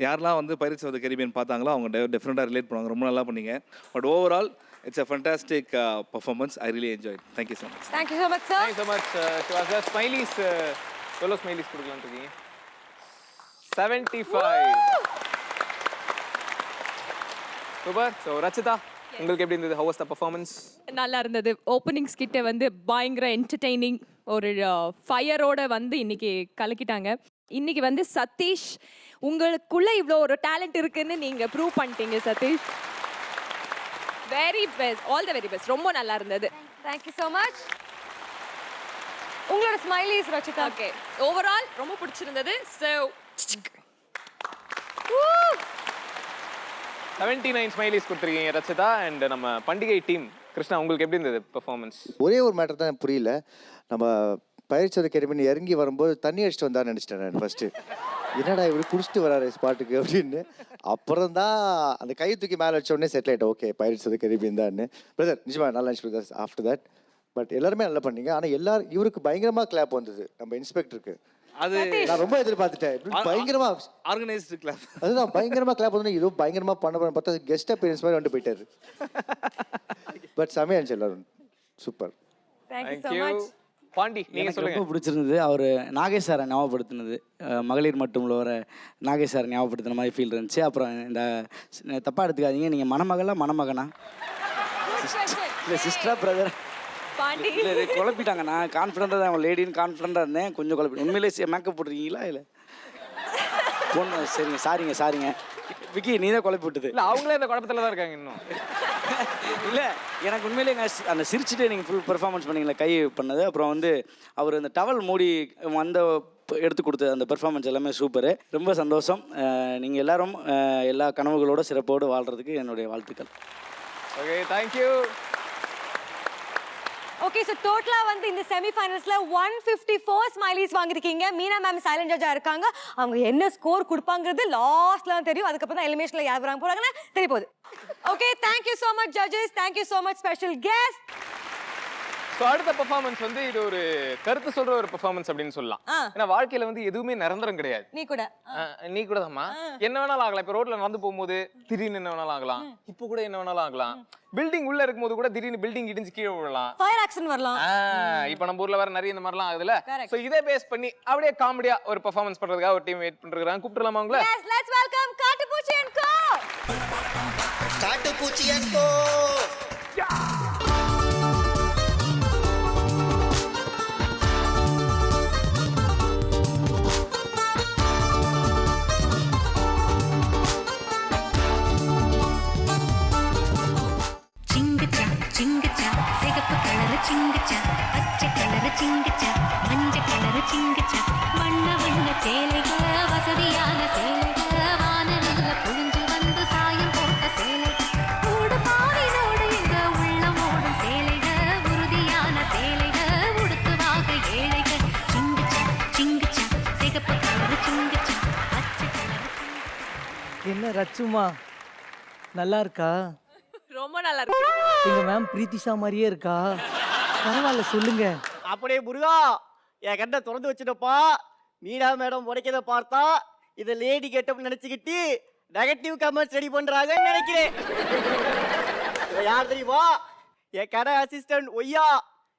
யாரெல்லாம் வந்து பைரட்ஸ் ஆஃப் தி கரீபியன் பார்த்தாங்களோ அவங்க டெஃபினட்டாக ரிலேட் பண்ணுவாங்க. ரொம்ப நல்லா பண்ணீங்க. But overall it's a fantastic performance. I really enjoyed. Thank you so much. thank you so much sir. Thank you so much Siva sir. Smileys எவ்வளோ ஸ்மைலிஸ் கொடுக்கலாம்னு இருக்கீங்க? 75. சூப்பர். ஸோ ரச்சிதா, உங்களுக்கு எப்படி இருந்தது? how was the performance? நல்லா இருந்தது. Opening ஸ்கிட்டை வந்து பயங்கர என்டர்டெய்னிங், ஒரு ஃபயரோட வந்து இன்னைக்கு கலக்கிட்டாங்க. இன்னைக்கு வந்து சதீஷ், உங்களுக்குள்ள இவ்வளோ ஒரு டேலண்ட் இருக்குன்னு நீங்க ப்ரூவ் பண்ணிட்டீங்க Satish. Very best, all the very best. ரொம்ப நல்லா இருந்தது. thank you so much. உங்களோட ஸ்மைலிஸ் ரச்சிதா. ஓகே, ஓவரால் ரொம்ப பிடிச்சிருந்தது. ஸோ 79 ஸ்மைலிஸ் கொடுத்துருக்கீங்க ரச்சிதா. அண்ட் நம்ம பண்டிகை டீம் கிருஷ்ணா, உங்களுக்கு எப்படி இருந்தது பெர்ஃபார்மன்ஸ்? ஒரே ஒரு மேட்டர் தான் எனக்கு புரியல. நம்ம பயிற்சி கெரிமன் இறங்கி வரும்போது தண்ணி அடிச்சுட்டு வந்தான்னு நினச்சிட்டேன் நான் ஃபஸ்ட்டு. என்னடா இப்படி குடிச்சிட்டு வராரு ஸ்பாட்டுக்கு அப்படின்னு. அப்புறம் தான் அந்த கை தூக்கி மேலே வச்ச உடனே செட்டில் ஆகிட்டேன். ஓகே, பயிற்சி கெரிபியன் தான் பிரதர். நிஜமா நல்லா இருந்துச்சு பிரதர் ஆஃப்டர் தட். பட் எல்லாருமே நல்லா பண்ணீங்க. ஆனால் எல்லாரும் இவருக்கு பயங்கரமாக கிளாப் வந்தது நம்ம இன்ஸ்பெக்டருக்கு. அது நான் ரொம்ப எதிர்பார்த்துட்டேன். பயங்கரமா ஆர்கனைஸ்டு கிளாப். அதுதான் பயங்கரமா கிளாப் வந்து இதோ பயங்கரமா பண்ண பார்த்தா கெஸ்ட் அப்பியரன்ஸ் மாதிரி வந்து போயிட்டாரு. பட் செமையா இருந்துச்சு எல்லாரும். Super. thank you so much. Pandi, நீங்க சொல்லுங்க. ரொம்ப பிடிச்சிருந்தது. அவர் நாகேஷ் சாரை ஞாபகப்படுத்தினது, மகளிர் மட்டும் உள்ள நாகேஷ் சாரை ஞாபகப்படுத்தின மாதிரி ஃபீல் இருந்துச்சு. அப்புறம் இந்த தப்பாக எடுத்துக்காதீங்க, நீங்கள் மணமகளா மணமகனா இல்லை சிஸ்டரா பிரதர் பாண்டி இல்லை இது குழப்பிட்டாங்க. நான் கான்ஃபிடென்ட்டாக தான் லேடின்னு கான்ஃபிடென்ட்டாக இருந்தேன். கொஞ்சம் குழப்பி உண்மையிலே மேக்கப் போட்டிருக்கீங்களா இல்லை பொண்ணு? சரிங்க சாரிங்க விக்கி, நீ தான் குழப்பி விட்டது. இல்லை, அவங்களே அந்த குழப்பத்தில் தான் இருக்காங்க இன்னும். இல்லை, எனக்கு உண்மையிலே அந்த சிரிச்சுட்டு நீங்கள் ஃபுல் பெர்ஃபார்மன்ஸ் பண்ணீங்களே கை பண்ணது. அப்புறம் வந்து அவர் அந்த டவல் மூடி அந்த எடுத்து கொடுத்தது அந்த பெர்ஃபார்மன்ஸ் எல்லாமே சூப்பரு. ரொம்ப சந்தோஷம். நீங்கள் எல்லாரும் எல்லா கனவுகளோட சிறப்போடு வாழ்கிறதுக்கு என்னுடைய வாழ்த்துக்கள். Okay thank you. ஓகே ஸோ டோட்டலாக வந்து இந்த செமிஃபைனல்ஸில் 154 ஸ்மைலிஸ் வாங்கியிருக்கீங்க. மீனா மேம் சைலண்ட் ஜட்ஜாக இருக்காங்க. அவங்க என்ன ஸ்கோர் கொடுப்பாங்கிறது லாஸ்ட்ல தான் தெரியும். அதுக்கப்புறம் தான் எலிமினேஷனில் யார் வராங்க போகிறாங்கன்னு தெரிய போகுது. Okay thank you so much judges, thank you so much special guest. So அடுத்த பெர்ஃபார்மன்ஸ் வந்து இது ஒரு கருத்து சொல்ற ஒரு பெர்ஃபார்மன்ஸ் அப்படின்னு சொல்லலாம். ஏன்னா வாழ்க்கையில வந்து எதுவுமே நிரந்தரம் கிடையாது. நீ கூட நீ கூட தான்மா என்ன வேணாலும் ஆகலாம். இப்போ ரோட்ல நடந்து போகும்போது திடீர்னு என்ன வேணாலும் ஆகலாம். இப்போ கூட என்ன வேணாலும் ஆகலாம். பில்டிங் உள்ள இருக்கும்போது கூட திடீர்னு பில்டிங் இடிஞ்சு கீழே விழலாம். ஃபயர் ஆக்சிடென்ட் வரலாம். இப்போ நம்ம ஊர்ல வேற நிறைய இந்த மாதிரிலாம் ஆகுதுல. ஸோ இதை பேஸ் பண்ணி அப்படியே காமெடியா ஒரு பெர்ஃபார்மன்ஸ் பண்றதுக்காக ஒரு டீம் வெயிட் பண்ணிருக்காங்க. கூப்பிட்டுலாமா உங்களை? Yes let's welcome Kattupoochi and co. Kattupoochi and co. சிங்கச்சா சிங்கச்சா சிகப்பு கலர் சிங்கச்சா பச்சை கலர் சிங்கச்சா மஞ்சள் கலர் சிங்கச்சா வண்ண வண்ண சேலைக வசதியான சேலைக வானல்ல புழிஞ்சு வந்து சாயம் போட்ட சேலைக ஓடு பாவினோடு எங்க உள்ளமோடு சேலைக உறுதியான சேலைக உடுத்துவாக ஏழைக சிங்கச்சா சிங்கச்சா சிகப்பு கலர் சிங்கச்சா பச்சை கலர் என்ன ரச்சுமா நல்லா இருக்கா? ரொம்ப நல்லா இருக்கு. எங்க மேம் பிரீத்திஷா மாதிரியே இருக்கா? பரவாயில்ல சொல்லுங்க. அப்படியே முருகா என் கண்ணை திறந்து வச்சுட்டப்பா. மீனா மேடம் உடைக்கிறத பார்த்தா இதை லேடி கெட்டப் நினைச்சுக்கிட்டு நெகட்டிவ் கமெண்ட்ஸ் ரெடி பண்றாங்கன்னு நினைக்கிறேன். இவன் யார் தெரியுமா? என் கடை அசிஸ்டன்ட் ஒய்யா.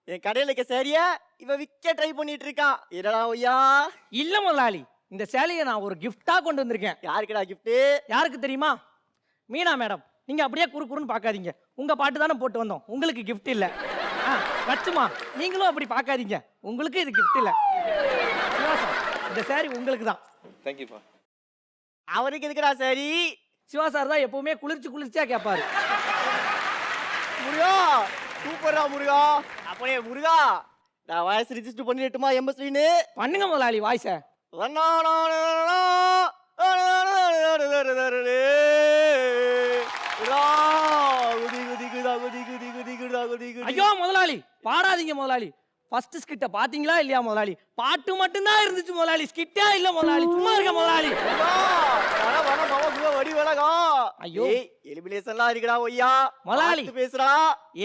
என் கடையில் இருக்க சரியா இவன் விற்க ட்ரை பண்ணிட்டு இருக்கான். என்னடா ஒய்யா? இல்ல முதலாளி, இந்த சேலையை நான் ஒரு கிஃப்டா கொண்டு வந்திருக்கேன். யாருக்குடா கிஃப்ட்? யாருக்கு தெரியுமா? மீனா மேடம். நீங்க அப்படியே குறுக்குறுன்னு பார்க்காதீங்க. உங்க பாட்டு தானே போட்டு வந்தோம், உங்களுக்கு கிஃப்ட் இல்ல. ரச்சுமா நீங்களும் அப்படி பார்க்காதீங்க, உங்களுக்கு இது கிஃப்ட் இல்ல. இந்த சாரி உங்களுக்கு தான். தேங்க்யூப்பா. அவருக்கு எதுக்குடா சரி? சிவா சார் தான் எப்பவுமே குளிர்ச்சியா கேட்பாரு. முருகா சூப்பரா முருகா. அப்படியே முருகா நான் வாய்ஸ் ரிஜிஸ்டர் பண்ணிட்டுமா? எம்எஸ்வின்னு பண்ணுங்க முதலாளி வாய்ஸ. ஐயோ முதலாளி பாடாதீங்க முதலாளி. ஃபர்ஸ்ட் ஸ்கிட்ட பாத்தீங்களா இல்லையா முதலாளி? பாட்டு மட்டும் தான் இருந்துச்சு முதலாளி, ஸ்கிட்டே இல்ல முதலாளி. சும்மா இருக்க முதலாளி. ஐயோ எலிமினேஷன்லாம் இருக்குடா ஒய்யா. முதலாளி பேசுறா.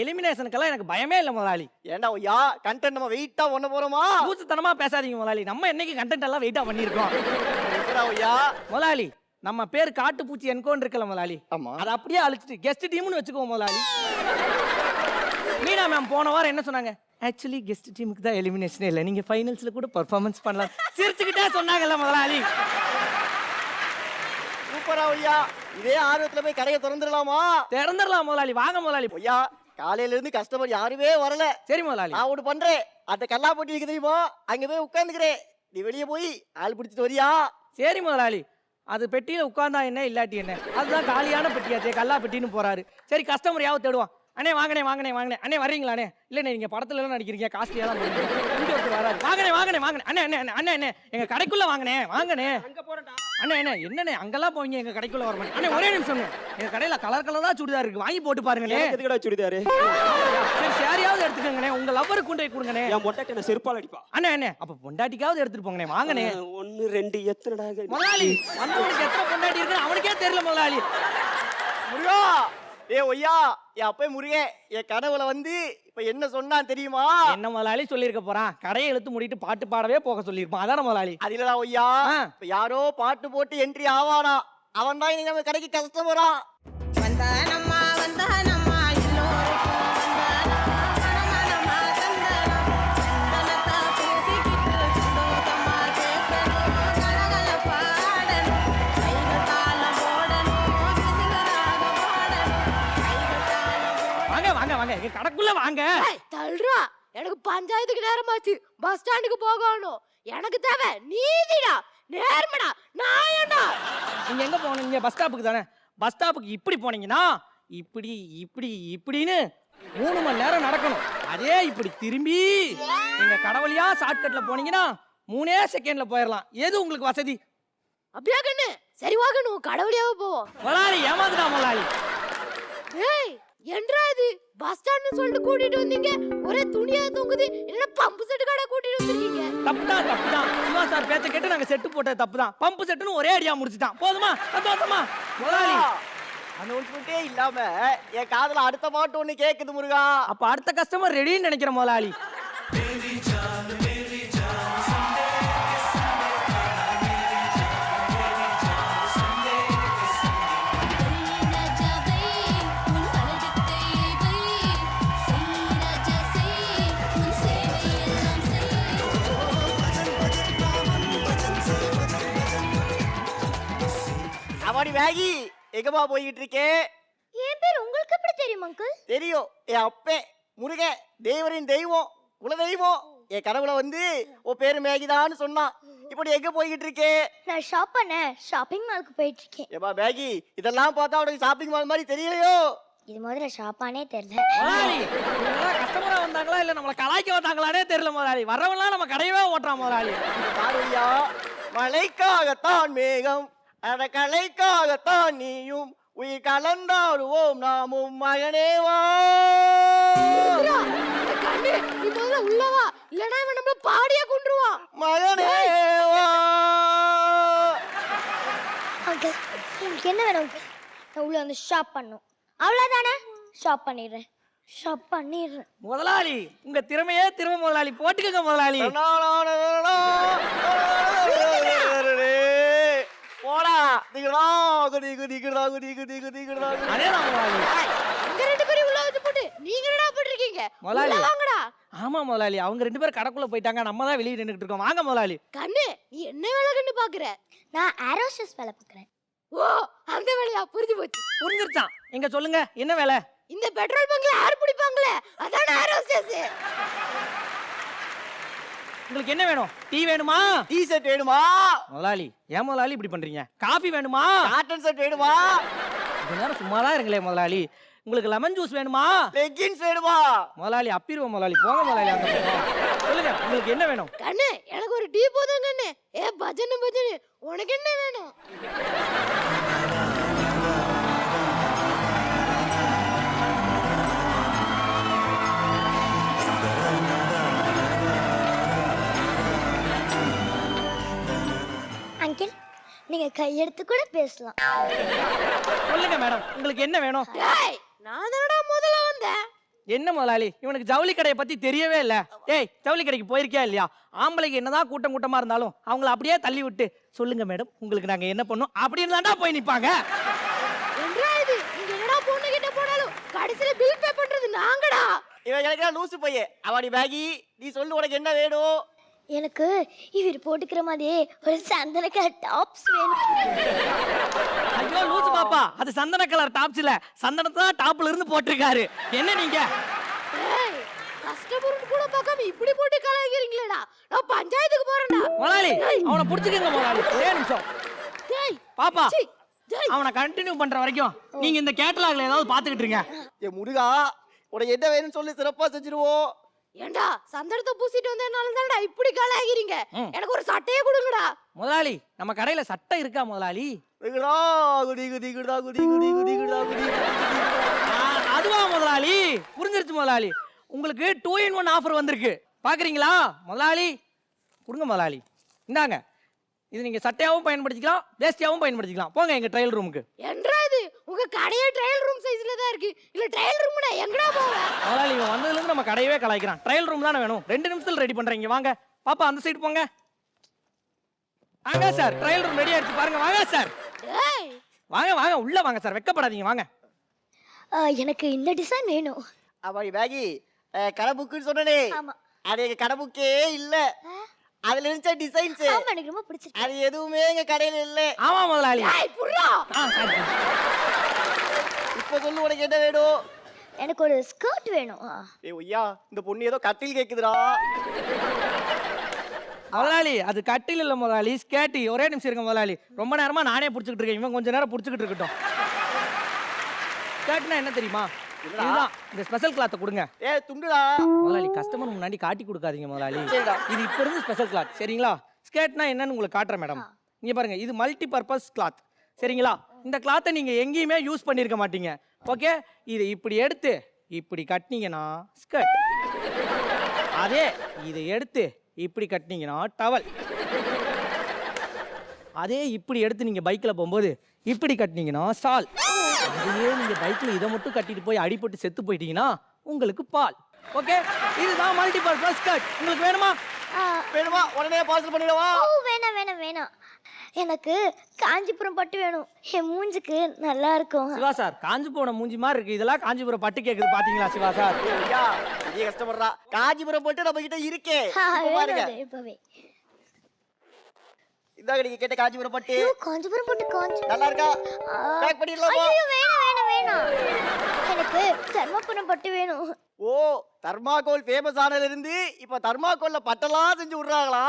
எலிமினேஷனுக்கெல்லாம் எனக்கு பயமே இல்ல முதலாளி. ஏண்டா ஒய்யா கண்டென்ட் நம்ம வெயிட்டா பண்ண போறோமா? கூத்துத்தனமா பேசாதீங்க முதலாளி. நம்ம என்னைக்கு கண்டென்ட் எல்லாம் வெயிட்டா பண்ணிருக்கோம் ஒய்யா. முதலாளி நம்ம பேர் காட்டுப்பூச்சி என்கோன்னு இருக்கல முதலாளி. ஆமா. அதை அப்படியே அழிச்சிட்டு கெஸ்ட் டீம்னு வச்சுக்கோ முதலாளி. மீனா மேம் போன வாரம் என்ன சொன்னாங்க? ஆக்சுவலி கெஸ்ட் டீமுக்கு தான் எலிமினேஷனே இல்லை, நீங்க ஃபைனல்ஸ்ல கூட பெர்ஃபார்மன்ஸ் பண்ணலாம் சிரிச்சுக்கிட்டே சொன்னாங்கல்ல முதலாளி. சூப்பரா ஒய்யா. இதே ஆர்வத்துல போய் கடையை திறந்துடலாமா? திறந்துடலாம் முதலாளி. வாங்க முதலாளி. ஒய்யா காலையில இருந்து கஸ்டமர் யாருமே வரல. சரி முதலாளி. நான் ஒன்று பண்றேன். அந்த கல்லா போட்டி இருக்கு தெரியுமா? அங்க போய் உட்காந்துக்கிறேன். நீ வெளியே போய் ஆள் பிடிச்சிட்டு வரியா? சரி முதலாளி. அது பெட்டியில உட்கார்ந்தா என்ன இல்லாட்டி என்ன, அதுதான் காலியான பெட்டியாச்சே, கல்லா பெட்டின்னு போறாரு. சரி கஸ்டமர் யாவது தேடுவான். அண்ணே வாங்கனே வாங்கனே வாங்கனே அண்ணே வர்றீங்களா அண்ணே? இல்லண்ணே நீங்க படத்துல எல்லாம் நடிக்கிறீங்க, காஸ்ட்லியெல்லாம் போடுறீங்க, இங்க ஒருத்தர் வராரு. வாங்கனே வாங்கனே வாங்கனே அண்ணே அண்ணே அண்ணே அண்ணே எங்க கடைக்குள்ள வாங்கனே வாங்கனே. அண்ணே அண்ணே என்னண்ணே அங்கெல்லாம் போவீங்க, எங்க கடைக்குள்ள வர மாட்டேன். அண்ணே ஒரே நிமிஷம், எங்க கடையில கலர் கலரா சுடிதார் இருக்கு, வாங்கி போட்டு பாருங்கண்ணே. எதுக்குடா சுடிதாரு? சரி சாரியாவது எடுத்துக்கங்கண்ணே, உங்க லவ்வருக்கு கொண்டு போய் கொடுங்கண்ணே. என் மொட்டைக்கு என்ன செருப்பால் அடிப்பா? அண்ணே அண்ணே அப்ப பொண்டாட்டிக்காவது எடுத்துட்டு போங்கண்ணே. வாங்கண்ணே. 1 2 எத்தனைடா முதலாளி வந்தவனுக்கு எத்தனை பொண்டாட்டி இருக்குன்னு அவனுக்கே தெரியல முதலாளி. முருகா ஏ ஒய்யா என் அப்பே முருகே என் கனவுல வந்து இப்ப என்ன சொன்னான் தெரியுமா? என்ன முதலாளி சொல்லியிருக்க போறான்? கடையை இழுத்து மூடிட்டு பாட்டு பாடவே போக சொல்லியிருப்பான், அதான முதலாளி? அது இல்லடா ஒய்யா. இப்ப யாரோ பாட்டு போட்டு என்ட்ரி ஆவானா, அவன் தான் இனி நம்ம கடைக்கு கஸ்டமரா. வந்தானம்மா வந்தானம்மா எல்லோருக்கும் கடைக்குள்ள வாங்க. தள்ளுறா, எனக்கு பஞ்சாயத்துக்கு நேரமாச்சு, பஸ் ஸ்டாண்டுக்கு போகணும். எனக்கு தேவை நீதிடா, நேர்மடா, நியாயம்டா. நீங்க எங்க போனீங்க? பஸ் ஸ்டாப்புக்கு தானே. பஸ் ஸ்டாப்புக்கு இப்படி போனீங்கன்னா இப்படி இப்படி இப்படின்னு 3 மணி நேரம் நடக்கணும். அதே இப்படி திரும்பி நீங்க கடவுளியா ஷார்ட்கட்ல போனீங்கன்னா 3 செகண்ட்ல போயிடலாம். எது உங்களுக்கு வசதி? அப்படியா கண்ணு? சரி வாங்கணும், கடவுளியாவே போவோம். முதலாளி ஏமாத்துடா முதலாளி. ஏய் என்றா இது பஸ் ஸ்டாண்ட்னு சொல்லிட்டு கூட்டிட்டு வந்தீங்க ஒரே துணியா தொங்குது என்ன பம்பு செட் கடை கூட்டிட்டு வந்திருக்கீங்க தப்புதான் தப்புதான் சிவா சார் பேச்ச கேட்டு நாங்க செட்டு போட்டது தப்புதான் பம்பு செட்டுன்னு ஒரே அடியா முடிச்சிட்டான் போதுமா சந்தோஷமா முதலாளி அனௌன்ஸ்மெண்ட்டே இல்லாம என் காதுல அடுத்த பாட்டு ஒண்ணு கேக்குது முருகா. அப்ப அடுத்த கஸ்டமர் ரெடின்னு நினைக்கிறேன் முதலாளி. அவாடி வேகி எங்கம்மா போய்கிட்டு இருக்கே? என் பேர் உங்களுக்கு எப்படி தெரியும் அங்கிள்? தெரியும், என் அப்பே முருகன் தேவரின் தெய்வம் குல தெய்வம் என் கனவுல வந்து உன் பேரு மேகிதான்னு சொன்னான். இப்படி எங்க போய்கிட்டு இருக்கே? நான் ஷாப் பண்ண ஷாப்பிங் மாலுக்கு போயிட்டு இருக்கேன். ஏப்பா பேகி இதெல்லாம் பார்த்தா உனக்கு ஷாப்பிங் மால் மாதிரி தெரியலையோ? இது முதல்ல ஷாப்பானே தெரியல. முதலாளி இவங்கெல்லாம் கஸ்டமரா வந்தாங்களா இல்ல நம்மள கலாய்க்க வந்தாங்களானே தெரியல முதலாளி. வரவெல்லாம் நம்ம கடையவே ஓட்டுறான் முதலாளி. பாருயா, மழைக்காகத்தான் மேகம் அட கலைக்காகத்தான் நீயும் உயிர் கலந்தாடுவோம் நாமும் மகனேவா. உள்ளவா இல்லனா இவன் நம்மள பாடியா கொன்றுவான். மகனேவா. அங்கிள் உங்களுக்கு என்ன வேணும்? நான் உள்ள வந்து ஷாப் பண்ணனும். அவ்வளவுதானே? ஷாப் பண்ணிடுறேன். ஷாப் பண்ணிடுறேன். முதலாளி உங்க திறமையே திரும்ப முதலாளி போட்டுக்கங்க முதலாளி. போடா நீங்கடா குடி குடி குடா குடி குடி குடி குடா. அதேதான் முதலாளி. அங்க ரெண்டு பேரும் உள்ள வந்து போட்டு நீங்க என்னடா பண்றீங்க? முதலாளி வாங்கடா. ஆமா முதலாளி அவங்க ரெண்டு பேரும் கடைக்குள்ள போயிட்டாங்க. நம்ம தான் வெளியே நின்னுட்டு இருக்கோம். வாங்க முதலாளி. கண்ணு நீ என்ன வேலை கண்ணு பாக்குற? நான் ஏரோஸ்டஸ் வேலை பாக்குறேன். ஓ அந்த வேலையா? புரிஞ்சு போச்சு. புரிஞ்சிருச்சான். எங்க சொல்லுங்க என்ன வேலை? இந்த பெட்ரோல் பங்க்ல ஏர் பிடிப்பாங்களே அதான ஏரோஸ்டஸ். உங்களுக்கு என்ன வேணும்? டீ வேணுமா? டீ ஷர்ட் வேணுமா? முதலாளி ஏன் முதலாளி இப்படி பண்றீங்க? காபி வேணுமா? காட்டன் ஷர்ட் வேணுமா? கொஞ்ச நேரம் சும்மா தான் இருங்களே முதலாளி. உங்களுக்கு லெமன் ஜூஸ் வேணுமா? லெகின்ஸ் வேணுமா? முதலாளி அப்பிருவோம் முதலாளி. போங்க முதலாளி அந்த பக்கம். சொல்லுங்க உங்களுக்கு என்ன வேணும்? கண்ணு எனக்கு ஒரு டீ போதும் கண்ணு. ஏ பஜனு பஜனு உனக்கு என்ன வேணும்? அங்கிள் நீங்க கையெடுத்து கூட பேசலாம். சொல்லுங்க மேடம் உங்களுக்கு என்ன வேணும்? டேய் நான் தானடா முதல்ல வந்தேன். என்ன முதலாளி இவனுக்கு ஜவுளி கடையை பத்தி தெரியவே இல்ல. ஏய் ஜவுளி கடைக்கு போயிருக்கியா இல்லையா? ஆம்பளைக்கு என்னதான் கூட்டம் கூட்டமா இருந்தாலும் அவங்கள அப்படியே தள்ளி விட்டு சொல்லுங்க மேடம் உங்களுக்கு நாங்க என்ன பண்ணோம் அப்படின்னு தான்டா போய் நிப்பாங்க. என்னடா இது? நீங்க என்னடா பொண்ணு கிட்ட போனாலும் கடைசில பில் பே பண்றது நாங்கடா. இவன் எனக்கு லூசு பையே. அவாடி பேகி நீ சொல்லு உனக்கு என்ன வேணும்? எனக்கு இவர் போட்டுக்கிற மாதிரியே ஒரு சந்தனக்க டாப்ஸ் வேணும். ஐயோ லூசு பாப்பா அது சந்தன கலர் டாப்ஸ் இல்ல சந்தனத்தை தான் டாப்ல இருந்து போட்டிருக்காரு. என்ன நீங்க ஏய் கஸ்டமர் கூட பார்க்காம இப்படி போட்டு கலாய்க்கிறீங்களேடா. நான் பஞ்சாயத்துக்கு போறேன்டா. முதலாளி அவனை புடிச்சுக்கங்க முதலாளி. ஒரே நிமிஷம் டேய் பாப்பா சீ, டேய் அவனை கண்டினியூ பண்ற வரைக்கும் நீங்க இந்த கேட்டலாக்ல ஏதாவது பாத்துக்கிட்டு இருங்க. ஏ முருகா உனக்கு என்ன வேணும்னு சொல்லி சிறப்பா செஞ்சிருவோம். ஏண்டா சந்தனத்தை பூசிட்டு வந்தனால தான்டா இப்படி கலாய்க்கிறீங்க. எனக்கு ஒரு சட்டையே கொடுங்கடா. முதலாளி நம்ம கடையில சட்டை இருக்கா முதலாளி? குடி குடி குடிடா குடி குடி குடி குடா குடி. அதுவா முதலாளி புரிஞ்சிருச்சு முதலாளி. உங்களுக்கு 2 in 1 ஆஃபர் வந்திருக்கு பாக்குறீங்களா முதலாளி? கொடுங்க முதலாளி இந்தாங்க. இது நீங்க சட்டையாவும் பயன்படுத்திக்கலாம் வேஸ்டியாவும் பயன்படுத்திக்கலாம். போங்க எங்க ட்ரையல் ரூமுக்கு. என்றா இது உங்க கடையே ட்ரையல் ரூம் சைஸ்ல தான் இருக்கு. இல்ல ட்ரையல் ரூம்னா எங்கடா போவே? முதலாளி இவன் வந்ததுல இருந்து நம்ம கடையவே கலாய்க்கிறான். ட்ரையல் ரூம் தானே வேணும். 2 நிமிஷத்துல ரெடி பண்றீங்க. வாங்க பாப்பா அந்த சைடு போங்க. வாங்க சார் ட்ரையல் ரூம் ரெடி ஆயிடுச்சு பாருங்க. வாங்க சார் ஏய் வாங்க வாங்க உள்ள வாங்க சார் வெக்கப்படாதீங்க வாங்க. எனக்கு இந்த டிசைன் வேணும். அவாடி பேகி கடை புக்குன்னு சொன்னனே. ஆமா. அது எங்க கடை புக்கே இல்ல. அதுல இருந்துச்ச டிசைன்ஸ். ஆமா எனக்கு ரொம்ப பிடிச்சிருக்கு. அது எதுவுமே எங்க கடையில இல்ல. ஆமா முதலாளி. ஏய் புர்ரா. சரி இப்ப சொல்லு உனக்கு என்ன வேணும்? எனக்கு ஒரு ஸ்கர்ட் வேணும். ஏய் ஒய்யா இந்த பொண்ணு ஏதோ கட்டில் கேக்குதுடா. முதலாளி அது கட்டில் இல்ல முதலாளி ஸ்கேட்டி. ஒரே நிமிஷம் இருங்க முதலாளி. ரொம்ப நேரமா நானே புடிச்சுக்கிட்டு இருக்கேன். இவன் கொஞ்ச நேரம் புடிச்சுக்கிட்டு இருக்கட்டும். ஸ்கேட்னா என்ன தெரியுமா? இதுதான் இந்த ஸ்பெஷல் கிளாத்தை கொடுங்க. ஏய் துண்டுடா. முதலாளி கஸ்டமர் முன்னாடி காட்டி கொடுக்காதீங்க முதலாளி. சரிடா. இது இப்ப இருந்து ஸ்பெஷல் கிளாத் சரிங்களா? ஸ்கேட்னா என்னன்னு உங்களுக்கு காட்டுறேன் மேடம். இங்க பாருங்க இது மல்டி பர்பஸ் கிளாத் சரிங்களா? இந்த கிளாத்தை நீங்க எங்கேயுமே யூஸ் பண்ணியிருக்க மாட்டீங்க. ஓகே, இதை இப்படி எடுத்து இப்படி கட்டினீங்கன்னா ஸ்கர்ட், அதே இதை எடுத்து இப்படி கட்டினீங்கன்னா டவல், அதே இப்படி எடுத்து நீங்க பைக்கில் போகும்போது இப்படி கட்டினீங்கன்னா ஸ்டால், அதையே நீங்க பைக்கில் இதை மட்டும் கட்டிட்டு போய் அடிபட்டு செத்து போயிட்டீங்கன்னா உங்களுக்கு பால். ஓகே, இதுதான் மல்டிபர்பஸ் ஸ்கர்ட். உங்களுக்கு வேணுமா? வேணுமா? உடனே பார்சல் பண்ணிடவா? ஓ வேணாம் வேணாம் வேணாம், எனக்கு காஞ்சிபுரம் பட்டு வேணும், என் மூஞ்சுக்கு நல்லா இருக்கும். சிவா சார், காஞ்சி போன மூஞ்சி மாதிரி இருக்கு, இதெல்லாம் காஞ்சிபுரம் பட்டு கேக்குது பாத்தீங்களா சிவா சார்? ஐயா பெரிய கஷ்டப்படுறா. காஞ்சிபுரம் போட்டு நம்ம கிட்ட இருக்கே. இப்ப பாருங்க, இப்பவே இதாங்க நீங்க கேட்ட காஞ்சிபுரம் பட்டு. காஞ்சிபுரம் பட்டு காஞ்சி நல்லா இருக்கா? பேக் பண்ணிடலாமா? ஐயோ வேணாம் வேணாம் வேணாம், எனக்கு தர்மபுரம் பட்டு வேணும். ஓ, தர்மாகோல் ஃபேமஸ் ஆனதுல இருந்து இப்ப தர்மாகோல்ல பட்டெல்லாம் செஞ்சு விடுறாங்களா?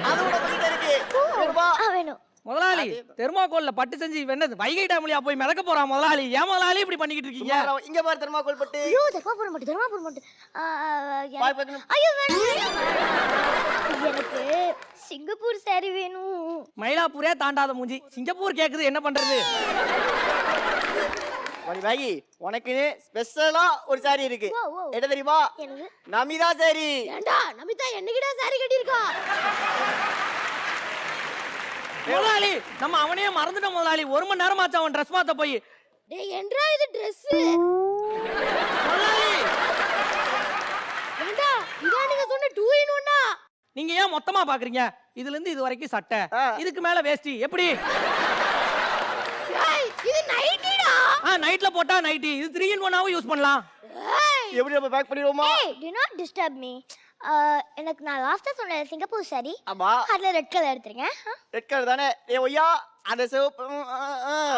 அது கூட பண்ணிட்டு இருக்கு. வேணுமா? வேணும். முதலாளி, தெர்மாகோல்ல பட்டு செஞ்சு என்னது வைகை டேம்லயா போய் மிதக்க போறான் முதலாளி? ஏன் முதலாளி இப்படி பண்ணிக்கிட்டு இருக்கீங்க? இங்க பாரு தர்மாகோல் பட்டு. ஐயோ தர்மபுரம் பட்டு தர்மபுரம் பட்டு. பாய் பக்கணும். ஐயோ வேணாம் வேணாம், எனக்கு சிங்கப்பூர் சாரி வேணும். மயிலாப்பூரே தாண்டாத மூஞ்சி, சிங்கப்பூர் கேக்குது, என்ன பண்றது? பாய், உனக்குன்னு ஸ்பெஷலா ஒரு சாரி இருக்கு. என்ன தெரியுமா? எனக்கு நமிதா சாரி. ஏண்டா நமிதா என்னகிட்ட சாரி கட்டியிருக்கா? முதலாளி, நம்ம அவனே மறந்துட்டோம் முதலாளி. 1 மணி நேரம் ஆச்சு அவன் ட்ரெஸ் மாத்த போய். டேய் என்றா இது Dress? முதலாளி, ஏண்டா இதான் நீங்க சொன்ன 2 in 1. நீங்க ஏன் மொத்தமா பாக்குறீங்க? இதுல இருந்து இது வரைக்கும் சட்டை, இதுக்கு மேல வேஷ்டி, எப்படி? டேய் இது நைட்டிடா. நைட்ல போட்டா நைட்டி, இது 3 in 1 யூஸ் பண்ணலாம். எப்படி நம்ம பேக் பண்ணிடுவோமா? ஏய் do not disturb me. எனக்கு நான் லாஸ்டா சொன்ன சிங்கப்பூர் சாரி, ஆமா, அதுல ரெட் கலர் எடுத்துருங்க. ரெட் கலர் தானே? ஏ ஒய்யா, அந்த சிவப்பு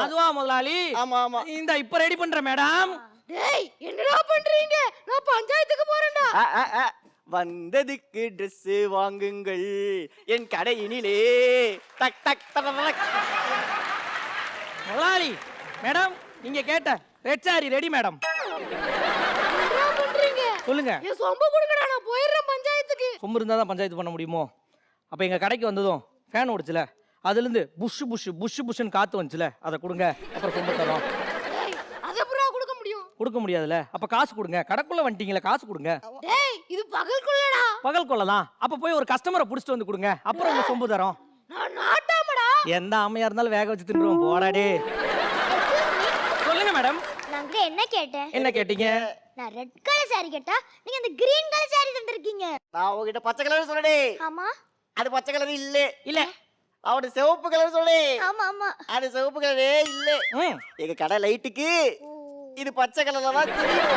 அதுவா முதலாளி? ஆமா ஆமா. இந்த இப்ப ரெடி பண்ற மேடம். டேய் என்னடா பண்றீங்க? நான் பஞ்சாயத்துக்கு போறேன்டா. வந்ததுக்கு Dress வாங்குங்கள் என் கடையினிலே. டக் டக் டக். முதலாளி, மேடம் நீங்க கேட்ட ரெட் சாரி ரெடி மேடம். என்னடா பண்றீங்க? சொல்லுங்க. என் சொம்ப கொடுங்கடா, நான் போயிடுறேன் பஞ்சாயத்துக்கு. சொம்பு இருந்தா தான் பஞ்சாயத்து பண்ண முடியுமோ? அப்ப எங்க கடைக்கு வந்ததும் ஃபேன் ஓடுச்சுல, அதுல இருந்து புஷ் புஷ் புஷ் புஷ்னு காத்து வந்துச்சுல, அதை கொடுங்க, அப்புறம் சொம்பு தரோம். டேய் அத எப்பறா கொடுக்க முடியும்? கொடுக்க முடியாதுல, அப்ப காசு கொடுங்க. கடைக்குள்ள வந்துட்டீங்களா, காசு கொடுங்க. டேய் இது பகல்குள்ளடா. பகல் கொள்ளலாம். அப்ப போய் ஒரு கஸ்டமரை புடிச்சிட்டு வந்து கொடுங்க, அப்புறம் உங்க சொம்பு தரோம். நான் நாட்டாமடா. எந்த அம்மையா இருந்தாலும் வேக வச்சு தின்றுவோம், போடாடே. சொல்லுங்க மேடம். நான் என்ன கேட்டேன்? என்ன கேட்டீங்க? நான் ரெட் கலர் சாரி கேட்டா நீங்க அந்த கிரீன் கலர் சாரி தந்திருக்கீங்க. நான் உங்ககிட்ட பச்சை கலர் சொன்னே. ஆமா, அது பச்சை கலர் இல்ல. இல்ல. அவட சிவப்பு கலர் சொன்னே. ஆமா ஆமா, அது சிவப்பு கலரே இல்ல. எங்க கடை லைட்டுக்கு இது பச்சை கலர்ல தான் தெரியும்.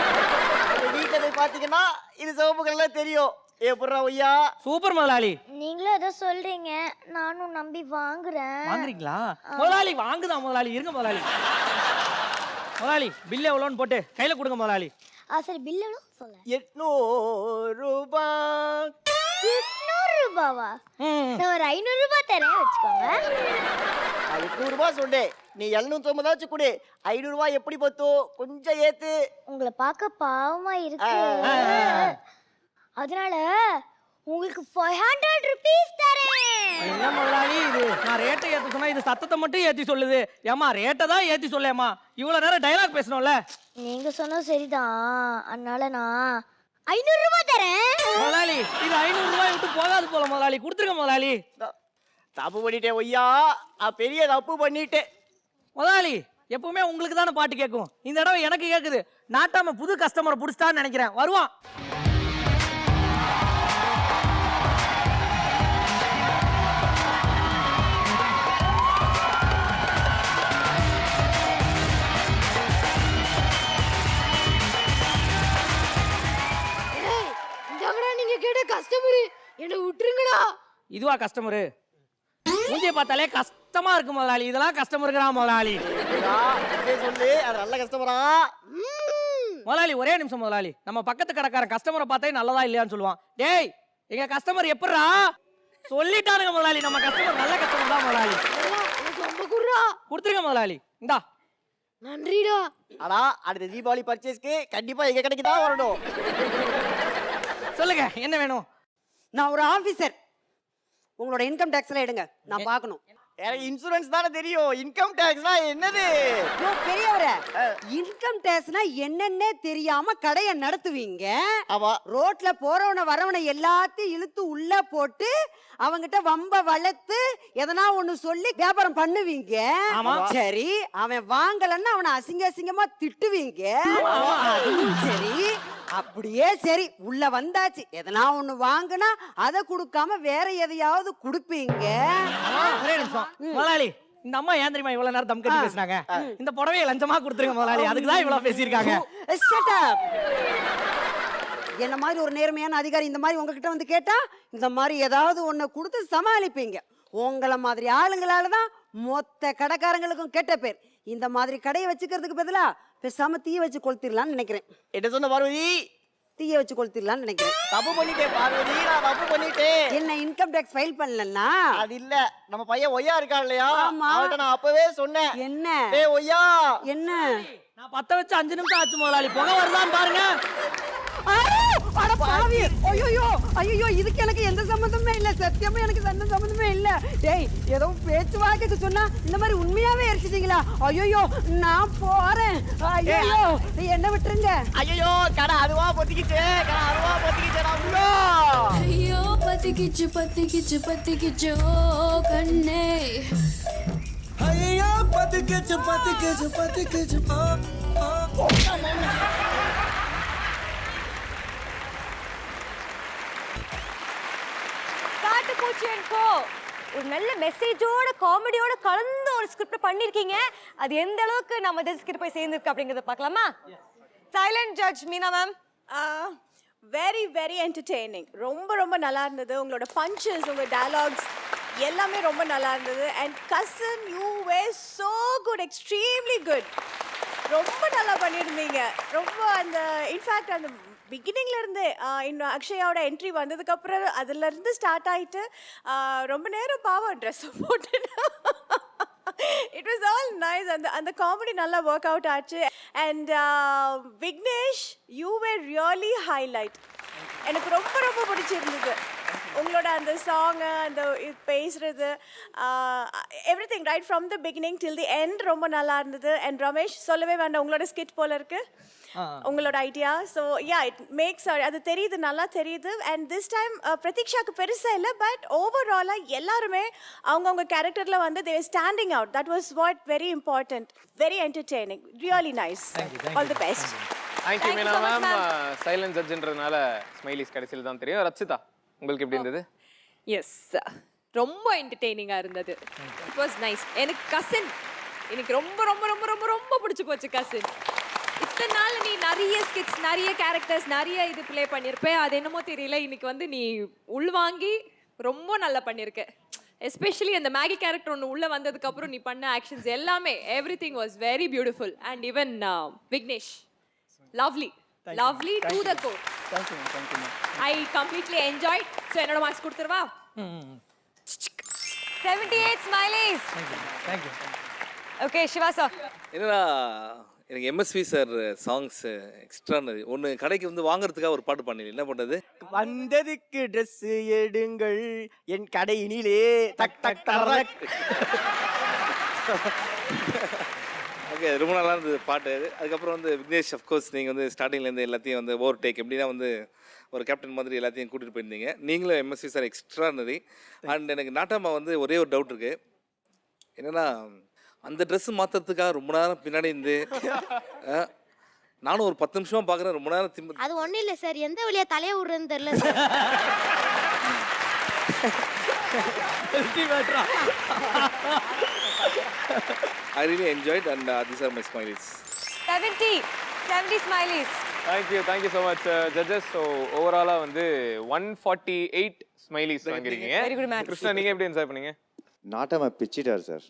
வீட்டுல போய் பாத்தீங்கன்னா இது சிவப்பு கலர்ல தெரியும். ஏ புறா ஒய்யா. சூப்பர் முதலாளி. நீங்களும் ஏதோ சொல்றீங்க, நானும் நம்பி வாங்குறேன். வாங்குறீங்களா? முதலாளி வாங்குதான் முதலாளி. இருங்க முதலாளி. முதலாளி பில் எவ்வளோன்னு போட்டு கையில கொடுங்க முதலாளி. சரி பில் எவ்வளோ சொல்ல? 800 ரூபாய். 800 ரூபாவா? நான் ஒரு 500 ரூபாய் தரேன் வச்சுக்கோங்க. 800 ரூபாய் சொன்னேன், நீ 750 வச்சு கொடு. 500 ரூபாய் எப்படி பத்தும்? கொஞ்சம் ஏத்து. உங்களை பார்க்க பாவமா இருக்கு, அதனால உங்களுக்கு 500 rupees தரேன். என்ன முதலாளி இது? நான் ரேட்டை ஏத்த சொன்னா இது சத்தத்தை மட்டும் ஏத்தி சொல்லுது. ஏமா ரேட்டை தான் ஏத்தி சொல்லேம்மா. இவ்வளவு நேரம் டயலாக் பேசணும்ல. நீங்க சொன்னா சரிதான், அதனால நான் 500 ரூபாய் தரேன். முதலாளி இது 500 ரூபாய் விட்டு போகாது போல முதலாளி, கொடுத்துருங்க முதலாளி. தப்பு பண்ணிட்டேன் ஒய்யா, பெரிய தப்பு பண்ணிட்டேன். முதலாளி எப்பவுமே உங்களுக்கு தானே பாட்டு கேட்கும், இந்த தடவை எனக்கு கேட்குது. நாட்டாம புது கஸ்டமரை பிடிச்சிட்டான்னு நினைக்கிறேன், வருவான். நீங்க கேட்ட கஸ்டமர் என்ன விட்டுருங்கடா. இதுவா கஸ்டமரு? மூஞ்சியை பார்த்தாலே கஷ்டமா இருக்கு முதலாளி. இதெல்லாம் கஸ்டமருக்குறா முதலாளி? சொல்லு, அது நல்ல கஸ்டமரா? முதலாளி ஒரே நிமிஷம் முதலாளி. நம்ம பக்கத்து கடைக்காரன் கஸ்டமரை பார்த்தே நல்லதா இல்லையான்னு சொல்லுவான். டேய் எங்க கஸ்டமர் எப்படிரா? சொல்லிட்டானுங்க முதலாளி, நம்ம கஸ்டமர் நல்ல கஸ்டமர் தான் முதலாளி. கொடுத்துருங்க முதலாளி. இந்தா. நன்றிடா. ஆனா அடுத்த தீபாவளி பர்ச்சேஸ்க்கு கண்டிப்பா எங்க கடைக்கு தான் வரணும். சொல்லுங்க என்ன வேணும்? நான் ஒரு ஆபீசர், உங்களோட இன்கம் டாக்ஸ்ல எடுங்க, நான் பார்க்கணும். எனக்கு இன்சூரன்ஸ் தானே தெரியும், இன்கம் டேக்ஸ்னா என்னது? பெரியவரே, இன்கம் டேக்ஸ்னா என்னன்னே தெரியாம கடையை நடத்துவீங்க. ஆமா. ரோட்ல போறவன வரவனை எல்லாத்தையும் இழுத்து உள்ள போட்டு அவங்கிட்ட வம்ப வளர்த்து எதனா ஒண்ணு சொல்லி வியாபாரம் பண்ணுவீங்க. சரி, அவன் வாங்கலன்னா அவனை அசிங்க அசிங்கமா திட்டுவீங்க. அதுவும் சரி, அப்படியே சரி உள்ள வந்தாச்சு, எதனா ஒண்ணு வாங்கினா அதை கொடுக்காம வேற எதையாவது கொடுப்பீங்க. ஒரே நிமிஷம் முதலாளி, இந்த அம்மா ஏன் தெரியுமா இவ்வளவு நேரம் தம் கட்டி பேசினாங்க? இந்த புடவையை லஞ்சமா கொடுத்துருங்க முதலாளி, அதுக்கு தான் இவ்வளவு பேசியிருக்காங்க. Shut up. என்ன மாதிரி ஒரு நேர்மையான அதிகாரி இந்த மாதிரி உங்ககிட்ட வந்து கேட்டா இந்த மாதிரி ஏதாவது ஒண்ணு கொடுத்து சமாளிப்பீங்க. உங்களை மாதிரி ஆளுங்களால தான் மொத்த கடைக்காரங்களுக்கும் கெட்ட பேர். இந்த மாதிரி கடையை வச்சுக்கிறதுக்கு பதிலா பேசாம தீய வச்சு கொளுத்திடலாம்னு நினைக்கிறேன். என்ன சொன்ன பார்வதி? தீய வச்சு கொளுத்திடலாம்னு நினைக்கிறேன். தப்பு பண்ணிட்டேன் பார்வதி, நான் தப்பு பண்ணிட்டேன். என்ன இன்கம் டேக்ஸ் ஃபைல் பண்ணலன்னா? அது இல்ல, நம்ம பையன் ஒய்யா இருக்கா இல்லையா, ஆமா. அவன்கிட்ட நான் அப்பவே சொன்னேன். என்ன? டேய் ஒய்யா. என்ன? நான் பத்த வச்சு 5 நிமிஷம் ஆச்சு முதலாளி, புகை வருதான் பாருங்க. அட பாவி, ஐயோ ஐயோ, இதுக்கு எனக்கு எந்த சம்பந்தமே இல்ல, சத்தியமா எனக்கு எந்த சம்பந்தமே இல்ல. டேய், ஏதோ பேச்சு வாக்குக்கு சொன்னா இந்த மாதிரி உண்மையாவே எரிச்சிட்டீங்களா? ஐயோ நான் போறேன். ஐயோ என்ன விட்டுருங்க. ஐயோ கடை அதுவா பொத்திக்கிச்சு, கடை அதுவா பொத்திக்கிச்சு. ஐயோ பத்திக்கிச்சு பத்திக்கிச்சு பத்திக்கிச்சு ஓ கண்ணே. ஐயோ பத்திக்கிச்சு பத்திக்கிச்சு பத்திக்கிச்சு காட்டுப்பூச்சி அண்ட் கோ ஒரு நல்ல மெசேஜோட காமெடியோட கலந்த ஒரு ஸ்கிரிப்ட் பண்ணிருக்கீங்க. அது எந்த அளவுக்கு நம்ம ஜட்ஜ் கிட்ட போய் சேர்ந்துருக்கு அப்படிங்கறத பார்க்கலாமா? Silent judge Meena ma'am. Very very entertaining. ரொம்ப ரொம்ப நல்லா இருந்தது. உங்களோட பஞ்சஸ், உங்க டயலாக்ஸ் எல்லாமே ரொம்ப நல்லா இருந்தது. And Kasan, you were so good, extremely good. ரொம்ப நல்லா பண்ணியிருந்தீங்க. ரொம்ப அந்த இன்ஃபேக்ட் அந்த பிகினிங்ல இருந்தே இன்னும் அக்ஷயாவோட என்ட்ரி வந்ததுக்கு அப்புறம் அதுல இருந்து ஸ்டார்ட் ஆயிட்டு ரொம்ப நேரம் பாவம் ட்ரெஸ் போட்டு இட் வாஸ் ஆல் நைஸ். அந்த காமெடி நல்லா ஒர்க் அவுட் ஆச்சு. And Vignesh, you where really highlight. எனக்கு ரொம்ப ரொம்ப பிடிச்சிருந்தது உங்களோட அந்த சாங், அந்த பேசுறது, every thing right from the beginning till the end ரொம்ப நல்லா இருந்தது. அண்ட் ரமேஷ் சொல்லவே வேண்டாம், உங்களோட ஸ்கிட் போல இருக்கு உங்களோட idea. So yeah, it makes அது தெரியுது, நல்லா தெரியுது. அண்ட் திஸ் டைம் பிரதீக்ஷாக்கு பெருசாக இல்லை, பட் ஓவராலாக எல்லாருமே அவங்கவுங்க கேரக்டரில் வந்து they standing out. That was what very important. Very entertaining, really nice. All the best. Thank you Meena ma'am. Silent ஜட்ஜ்ன்றதுனால ஸ்மைலிஸ் கடைசியில் தான் தெரியும். ரச்சிதா, உங்களுக்கு எப்படி இருந்தது? எஸ், ரொம்ப என்டர்டெய்னிங்காக இருந்தது. It was nice. எனக்கு கசின் எனக்கு ரொம்ப ரொம்ப ரொம்ப ரொம்ப ரொம்ப பிடிச்சி போச்சு. கசின், இத்தனை நாள் நீ நிறைய ஸ்கிட்ஸ், நிறைய கேரக்டர்ஸ், நிறைய இது ப்ளே பண்ணியிருப்பேன். அது என்னமோ தெரியல, இன்னைக்கு வந்து நீ உள்வாங்கி ரொம்ப நல்லா பண்ணியிருக்க. எஸ்பெஷலி அந்த மேகி கேரக்டர் ஒன்று உள்ளே வந்ததுக்கப்புறம் நீ பண்ண ஆக்ஷன்ஸ் எல்லாமே, every thing was very beautiful. And even Vignesh, lovely lovely to the core. Thank you ma'am. I completely enjoyed. So என்னோட marks கொடுத்துருவா? 78 smileys. Thank you. Okay, Shiva sir. என்னன்னா எனக்கு எம்எஸ்வி சார் சாங்ஸ் எக்ஸ்ட்ரானரி. ஒன்று கடைக்கு வந்து வாங்குறதுக்காக ஒரு பாட்டு பண்ணி என்ன பண்ணுறது, வந்ததுக்கு ட்ரெஸ் எடுங்கள் என் கடையினிலே டக் டக் டக். ஓகே, ரொம்ப நல்லா இருந்தது பாட்டு. அதுக்கப்புறம் வந்து விக்னேஷ், அஃப்கோர்ஸ் நீங்கள் வந்து ஸ்டார்டிங்லேருந்து எல்லாத்தையும் வந்து ஓவர் டேக் எப்படின்னா வந்து ஒரு கேப்டன் மாதிரி எல்லாத்தையும் கூட்டிகிட்டு போயிருந்தீங்க. நீங்களும் எம்எஸ்வி சார் எக்ஸ்ட்ரானரி. அண்ட் எனக்கு நாட்டாமா வந்து ஒரே ஒரு டவுட் இருக்குது. என்னென்னா அந்த ட்ரெஸ்ஸு மாற்றுறதுக்காக ரொம்ப நேரம் பின்னாடி இருந்து நானும் ஒரு 10 நிமிஷமாக பார்க்குறேன், ரொம்ப நேரம் அது ஒன்றும் இல்லை சார், எந்த வழியா தலையை விடுறதுன்னு தெரியல sir. I really enjoyed and these are my smileys. 70 smileys. Thank you so much judges. So overall வந்து 148 ஸ்மைலிஸ் வாங்கிருக்கீங்க. Very good match. கிருஷ்ணா, நீங்க எப்படி என்ஜாய் பண்ணீங்க? நாட்டாம பிச்சிட்டார் சார்,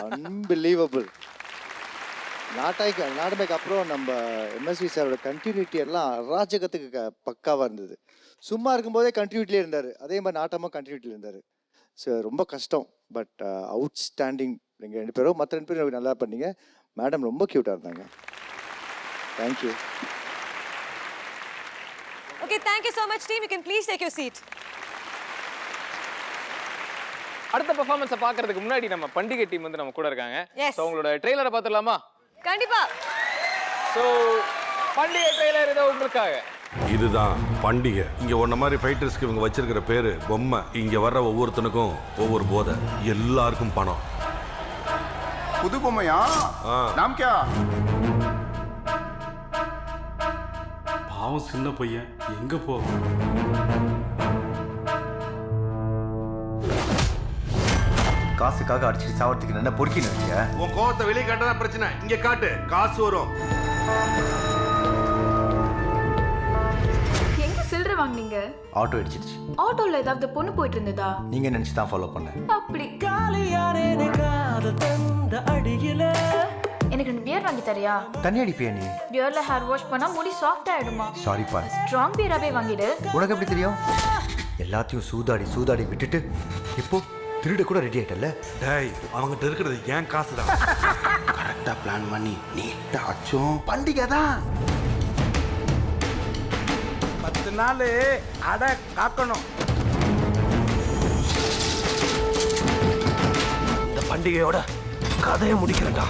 அன்பிலீவபிள். நாட்டமைக்கு அப்புறம் நம்ம எம்எஸ்வி சாரோட கண்டினியூட்டி எல்லாம் அராஜகத்துக்கு பக்காவாக இருந்தது. சும்மா இருக்கும்போதே கண்டினியூட்டிலே இருந்தார், அதே மாதிரி நாட்டமும் கண்டினியூட்டியில் இருந்தார். ஸோ ரொம்ப கஷ்டம், பட் அவுட்ஸ்டாண்டிங் நீங்கள் 2 பேரும். மற்ற 2 பேரும் நல்லா பண்ணீங்க. மேடம் ரொம்ப க்யூட்டாக இருந்தாங்க. Thank you. Okay, thank you so much team. You can please take your seat. அடுத்த பெர்ஃபார்மன்ஸை பார்க்கறதுக்கு முன்னாடி நம்ம பண்டிகை டீம் வந்து நம்ம கூட இருக்காங்க. Yes. ஸோ உங்களோட ட்ரெய்லரை பார்த்துடலாமா? கண்டிப்பா. ஸோ பண்டிகை ட்ரெய்லர் இதோ உங்களுக்காக. இதுதான் பண்டிகை. இங்க ஒன்ன மாதிரி ஃபைட்டர்ஸ்க்கு இவங்க வச்சிருக்கிற பேரு பொம்மை. இங்க வர்ற ஒவ்வொருத்தனுக்கும் ஒவ்வொரு போதை, எல்லாருக்கும் பணம். புது பொம்மையா? நாம் கே பாவம் சின்ன பையன் எங்க போ. காசுக்காக அடிச்சு சாவறதுக்கு என்ன பொறுக்கி நினைச்சியா? உன் கோவத்தை வெளியே காட்டதான் பிரச்சனை. இங்க காட்டு, காசு வரும். எங்க சில்லற வாங்குனீங்க? ஆட்டோ அடிச்சிடுச்சு. ஆட்டோல ஏதாவது பொண்ணு போயிட்டு இருந்ததா? நீங்க நினைச்சு தான் ஃபாலோ பண்ணேன். அப்படி எனக்கு ரெண்டு பியர் வாங்கி தரியா? தண்ணி அடிப்பியா நீ? பியர்ல ஹேர் வாஷ் பண்ணா முடி சாஃப்ட் ஆயிடுமா? சாரிப்பா. ஸ்ட்ராங் பியராவே வாங்கிடு. உனக்கு எப்படி தெரியும்? எல்லாத்தையும் சூதாடி சூதாடி விட்டுட்டு இப்போ திருட கூட ரெடி ஆயிட்டல. டேய், அவங்ககிட்ட இருக்கிறது ஏன் காசுதான். கரெக்டா பிளான் பண்ணி நீட்டா அச்சும் பண்டிகை தான். 10 நாள் அட காக்கணும். இந்த பண்டிகையோட கதையை முடிக்கிறேன்டா.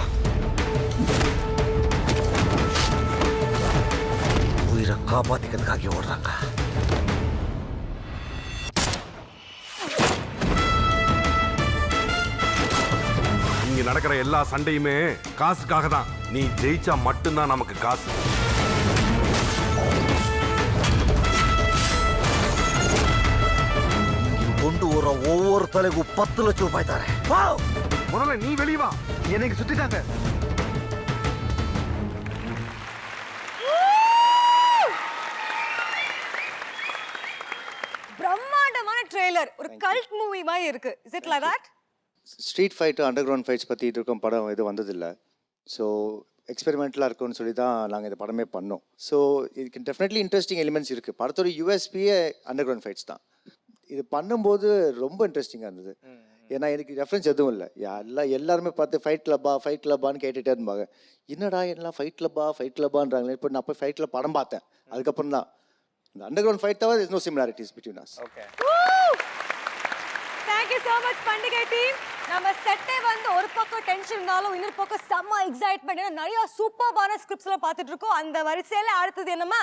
உயிரை காப்பாத்திக்கிறதுக்காக ஓடுறாங்க. இங்க நடக்கிற எல்லா சண்டையுமே காசுக்காக தான். நீ ஜெயிச்சா மட்டும்தான் நமக்கு காசு. கொண்டு வர ஒவ்வொரு தலைக்கும் 10 லட்சம் ரூபாய் தரேன். முதல்ல நீ வெளியே வா. எனக்கு சுத்திட்டாங்க. பிரம்மாண்டமான ட்ரெய்லர், ஒரு கல்ட் மூவி மாதிரி இருக்கு. Is it like that? Street fight under ground fights பற்றி இது இருக்கும் படம் இது வந்ததில்லை. ஸோ எக்ஸ்பெரிமெண்டலாக இருக்கும்னு சொல்லி தான் நாங்கள் இந்த படமே பண்ணோம். ஸோ இதுக்கு டெஃபினெட்லி இன்ட்ரெஸ்டிங் எலிமெண்ட்ஸ் இருக்குது. படத்தோட யூஎஸ்பியே அண்டர் கிரவுண்ட் ஃபைட்ஸ் தான். இது பண்ணும்போது ரொம்ப இன்ட்ரெஸ்டிங்காக இருந்தது. ஏன்னா எனக்கு ரெஃபரன்ஸ் எதுவும் இல்லை. எல்லாருமே பார்த்து ஃபைட் கிளப்பான்னு கேட்டுகிட்டே இருந்தாங்க. என்னடா எல்லாம் ஃபைட் கிளப்பான்றாங்களே. இப்போ நான் போய் ஃபைட் கிளப் படம் பார்த்தேன். அதுக்கப்புறம் தான் இந்த அண்டர் கிரவுண்ட் ஃபைட் தவிர is no similarities between us. Okay. Thank you so much Pandigai team. நம்ம செட்டே வந்து ஒரு பக்கம் டென்ஷன் இருந்தாலும் இன்னொரு பக்கம் செம்ம எக்ஸைட்மெண்ட். ஏன்னா நிறைய சூப்பர்பான ஸ்கிரிப்ட்ஸ்லாம் பார்த்துட்டு இருக்கோம். அந்த வரிசையில அடுத்தது என்னமா?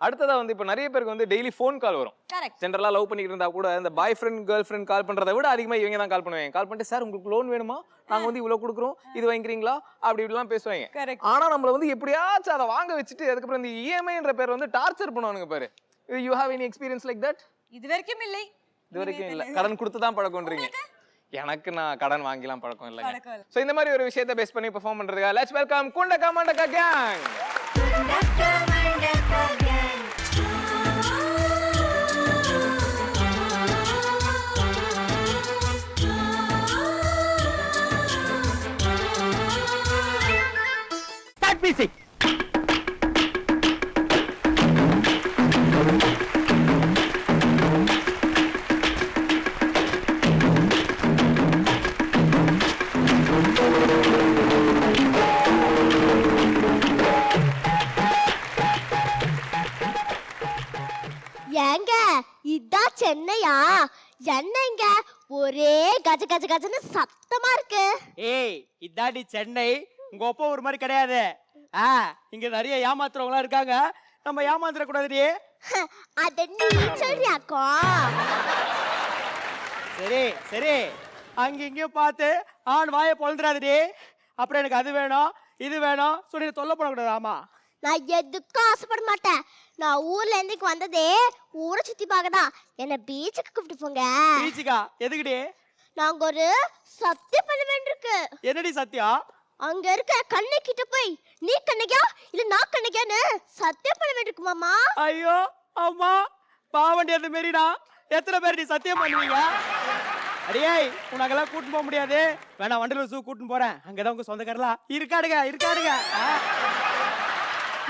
அடுத்ததா வந்து இப்போ நிறைய பேருக்கு வந்து டெய்லி ஃபோன் கால் வரும். கரெக்ட். ஜென்ரலாக லவ் பண்ணிட்டு இருந்தா கூட இந்த பாய் ஃப்ரெண்ட் கேர்ள் ஃப்ரெண்ட் கால் பண்ணுறதை விட அதிகமாக இவங்க தான் கால் பண்ணுவாங்க. கால் பண்ணிட்டு சார் உங்களுக்கு லோன் வேணுமா, நாங்கள் வந்து இவ்வளோ கொடுக்குறோம், இது வாங்கிக்கிறீங்களா, அப்படி இப்படிலாம் பேசுவாங்க. ஆனால் நம்மளை வந்து எப்படியாச்சும் அதை வாங்க வச்சுட்டு அதுக்கப்புறம் இந்த இஎம்ஐன்ற பேர் வந்து டார்ச்சர் பண்ணுவானுங்க பாரு. You have any experience like that? இது வரைக்கும் இல்லை. இது வரைக்கும் இல்லை. கடன் கொடுத்து தான் பழக்கம்ன்றீங்க. எனக்கு நான் கடன் வாங்கிலாம் பழக்கம் இல்லைங்க. ஸோ இந்த மாதிரி ஒரு விஷயத்தை பேஸ் பண்ணி பெர்ஃபார்ம் பண்ணுறதுக்கா let's welcome Gundakka Mandakka gang. Start music. ஏங்க இதான் சென்னையா? என்னங்க ஒரே கஜ கஜ கஜன்னு சத்தமா இருக்கு. ஏய், இதாடி சென்னை. உங்க அப்பா ஒரு மாதிரி கிடையாது. இங்க நிறைய ஏமாத்துறவங்களா இருக்காங்க. நம்ம ஏமாந்துட கூடாதுடி. அத நீ சொல்றியாக்கோ? சரி சரி, அங்க இங்கேயும் பார்த்து ஆண் வாயை பொழுதுறாதுடி. அப்புறம் எனக்கு அது வேணும் இது வேணும் சொல்லி தொல்லை பண்ணக்கூடாது. ஆமா, நான் எதுக்கும் ஆசைப்பட மாட்டேன். நான் ஊர்ல இருந்து வந்ததே ஊரை சுத்தி பார்க்கதான். என்ன பீச்சுக்கு கூப்பிட்டு போங்க. பீச்சுக்கா? எதுக்குடி? நாங்க ஒரு சத்தியம் பண்ண வேண்டியிருக்கு. என்னடி சத்தியம்? அங்க இருக்க கண்ணை கிட்ட போய் நீ கண்ணையா இல்ல நான் கண்ணையான்னு சத்தியம் பண்ண வேண்டியிருக்கு மாமா. ஐயோ அம்மா, பாவண்டி அந்த மாரிடா. எத்தனை பேர் நீ சத்தியம் பண்ணுவீங்க? அடியே, உனக்கெல்லாம் கூட்டின்னு போக முடியாது. வேணா வண்டலூர் ஜூ கூட்டின்னு போறேன். அங்கதான் உங்க சொந்தக்காரலாம் இருக்காடுங்க.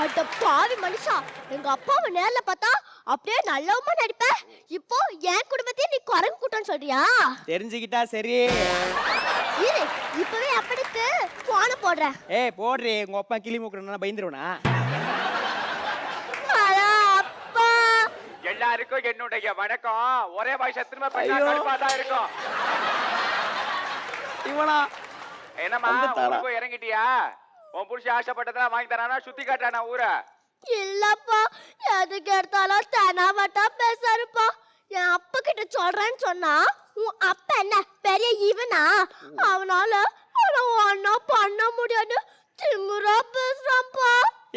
அட பாவி மனுஷா, எங்க அப்பாவை நேர்ல பார்த்தா அப்படியே நல்லவமா நடிப்ப. இப்போ என் குடும்பத்தையும் நீ குரங்கு கூட்டம்னு சொல்றியா? தெரிஞ்சுக்கிட்டா சரி. இரு, இப்பவே அப்படிக்கு போன போடுறேன். ஏய் போடுறே, உங்க அப்பா கிளி மூக்குறேன்னா பயந்துருவனா? அப்பா, எல்லாருக்கும் என்னுடைய வணக்கம். ஒரே வயசு திரும்ப தான் இருக்கும். இவனா என்னம்மா வந்துட்டாரா? ஊருக்கு போய் இறங்கிட்டியா? உன் புருஷன் ஆசைப்பட்டதெல்லாம் வாங்கி தரானா? சுத்தி காட்டானா ஊரை? இல்லப்பா எதுக்கு எடுத்தாலும் தெனாவட்டா பேசாருப்பா. என் அப்பா கிட்ட சொல்றேன்னு சொன்னா உன் அப்பா என்ன பெரிய இவனா? அவனால ஒன்னும் பண்ண முடியாது திமுறா பேசுறான்ப்பா.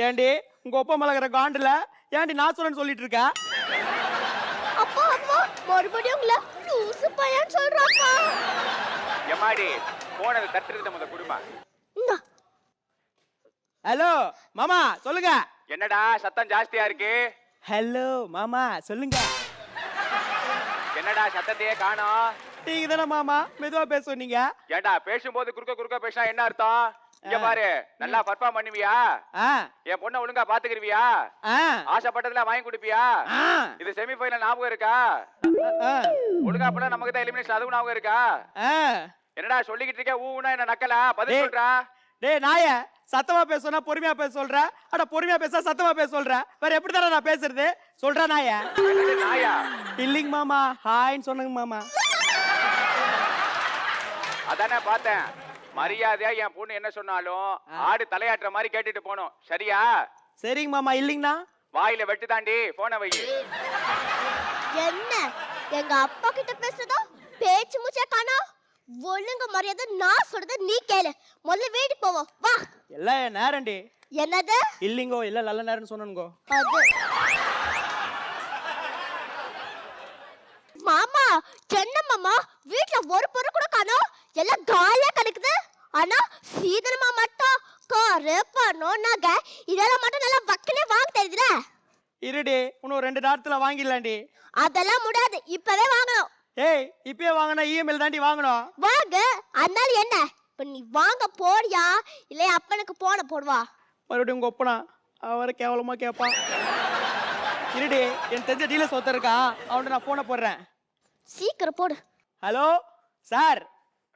ஏண்டி உங்க ஒப்ப மலகிற காண்டுல ஏண்டி நான் சொல்றேன்னு சொல்லிட்டு இருக்க? அப்பா அப்பா மறுபடியும் உங்களை லூசு பையன் சொல்றாப்பா. எம்மாடி போனது தட்டுறது முத குடும்பம். ஹலோ மாமா சொல்லுங்க. என்னடா சத்தம் ஜாஸ்தியா இருக்கு? ஹலோ மாமா சொல்லுங்க. என்னடா சத்தத்தையே காணோம்? நீங்க தானே மாமா மெதுவா பேச சொன்னீங்க. ஏண்டா பேசும்போது குறுக்க பேசினா என்ன அர்த்தம்? இங்க பாரு, நல்லா பர்ஃபார்ம் பண்ணுவியா? என் பொண்ணை ஒழுங்கா பாத்துக்கிருவியா? ஆசைப்பட்டதுல வாங்கி கொடுப்பியா? இது செமி ஃபைனல் ஞாபகம் இருக்கா? ஒழுங்கா போனா நமக்கு தான் எலிமினேஷன், அதுவும் ஞாபகம் இருக்கா? என்னடா சொல்லிக்கிட்டு இருக்க? ஊனா என்ன நக்கலா? பதில் சொல்றா. டேய் நாயே, சத்தமா பேச சொன்னா பொறுமையா பேச சொல்ற. அட பொறுமையா பேச சத்தமா பேச சொல்ற. வேற எப்படி தானே நான் பேசுறது? சொல்றா நாயே. நாயா? இல்லைங்க மாமா, ஹாய்ன்னு சொன்னங்க மாமா. அதானே பார்த்தேன். மரியாதையா என் பொண்ணு என்ன சொன்னாலும் ஆடு தலையாட்டுற மாதிரி கேட்டுட்டு போனோம், சரியா? சரிங்க மாமா. இல்லைங்கண்ணா வாயில வெட்டு தாண்டி போன வை. என்ன எங்க அப்பா கிட்ட பேசுறதோ பேச்சு மூச்சே காணோம். ஒழுங்கு மரியாதை நான் சொல்றத நீ கேளு. முதல்ல வீட்டுக்கு போவோம் வா. எல்லாம் என் நேரண்டி. என்னது? இல்லைங்கோ, இல்ல நல்ல நேரம்னு சொன்னனுங்கோ. அது மாமா என்ன மாமா வீட்ல ஒரு பொருள் கூட காணோம். எல்லாம் காலியா கிடக்குது. ஆனா சீதனமா மட்டும் காரு பணம் நகை இதெல்லாம் மட்டும் நல்லா வக்கனே வாங்க தெரியுதுல. இருடி, இன்னும் 2 நேரத்துல வாங்கிடலாண்டி. அதெல்லாம் முடியாது, இப்பவே வாங்கணும். ஏய் இப்பயே வாங்கினா இஎம்ஐல தாண்டி வாங்கணும். வாங்க. அதனால என்ன இப்ப நீ வாங்க போறியா இல்ல அப்பனுக்கு போன போடுவா? மறுபடியும் உங்க ஒப்பனா அவரை கேவலமா கேட்பான். இருடி, என் தெரிஞ்ச டீலர் சொத்த இருக்கா, அவன்கிட்ட நான் போனை போடுறேன். சீக்கிரம் போடு. Hello sir.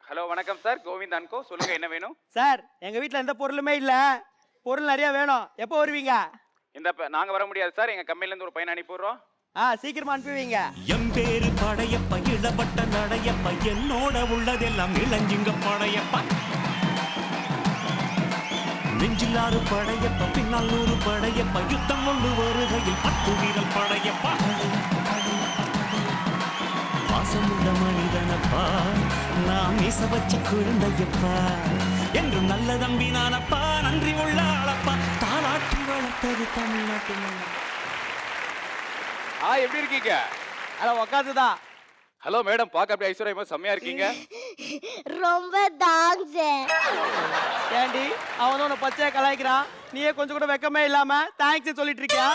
ஹலோ வணக்கம் சார், கோவிந்த் அன்கோ. சொல்லுங்க என்ன வேணும்? சார் எங்க வீட்ல எந்த பொருளுமே இல்ல, பொருள் நிறைய வேணும். எப்போ வருவீங்க? நாங்க வர முடியாது சார், எங்க கம்பெனில இருந்து ஒரு பையனை அனுப்பிடுறோம். சீக்கிரமா அனுப்புவீங்க. என் பேரு படையப்ப, இளவட்ட நடையப்ப, என்னோட உள்ளதெல்லாம் இளஞ்சிங்க படையப்ப. நெஞ்சிலாறு படையப்ப, பின்னால் 100 படையப்ப, யுத்தம் ஒன்று வருகையில் 10 வீரல் படையப்ப. பாசமுள்ள மனிதனப்பா, நாம் மீச வச்ச குழந்தையப்பா, என்றும் நல்ல தம்பி நானப்பா, நன்றி உள்ள ஆளப்பா, தாலாட்டி வளர்த்தது தமிழ்நாட்டு மண்ணா. எப்படி இருக்கீங்க? அட உக்காந்துதா. ஹலோ மேடம், பாக்க அப்படி ஐஸ்வர்யமா செம்மையா இருக்கீங்க. ரொம்ப தாங்ஸ். ஏண்டி அவன் உன்னை பச்சையா கலாய்க்கிறான், நீயே கொஞ்சம் கூட வெக்கமே இல்லாம தேங்க்ஸ் சொல்லிட்டு இருக்கியா?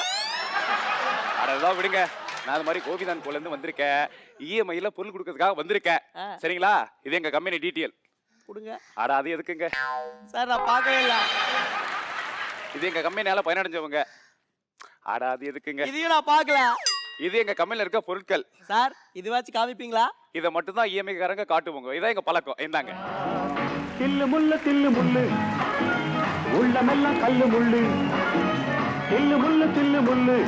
அதெல்லாம் விடுங்க. நான் அது மாதிரி கோபிதான் போல இருந்து வந்திருக்கேன். இஎம்ஐல பொருள் கொடுக்கறதுக்காக வந்திருக்கேன், சரிங்களா? இது எங்க கம்பெனி டீட்டெயில். கொடுங்க. அட அது எதுக்குங்க சார்? நான் பார்க்கவே இல்ல. இது எங்க கம்பெனியால பயனடைஞ்சவங்க. அட அது எதுக்குங்க? இதையும் நான் பார்க்கல. இது எங்க கம்பெனில இருக்க பொருட்கள். சார் இதுவாச்சும் காமிப்பீங்களா? இதை மட்டும் தான் இஎம்ஐ காரங்க காட்டுவாங்க. இதான் எங்க பழக்கம். இந்தாங்க. தில்லு முள்ளு உள்ளமெல்லாம் கல்லு முள்ளு. தில்லு முள்ளு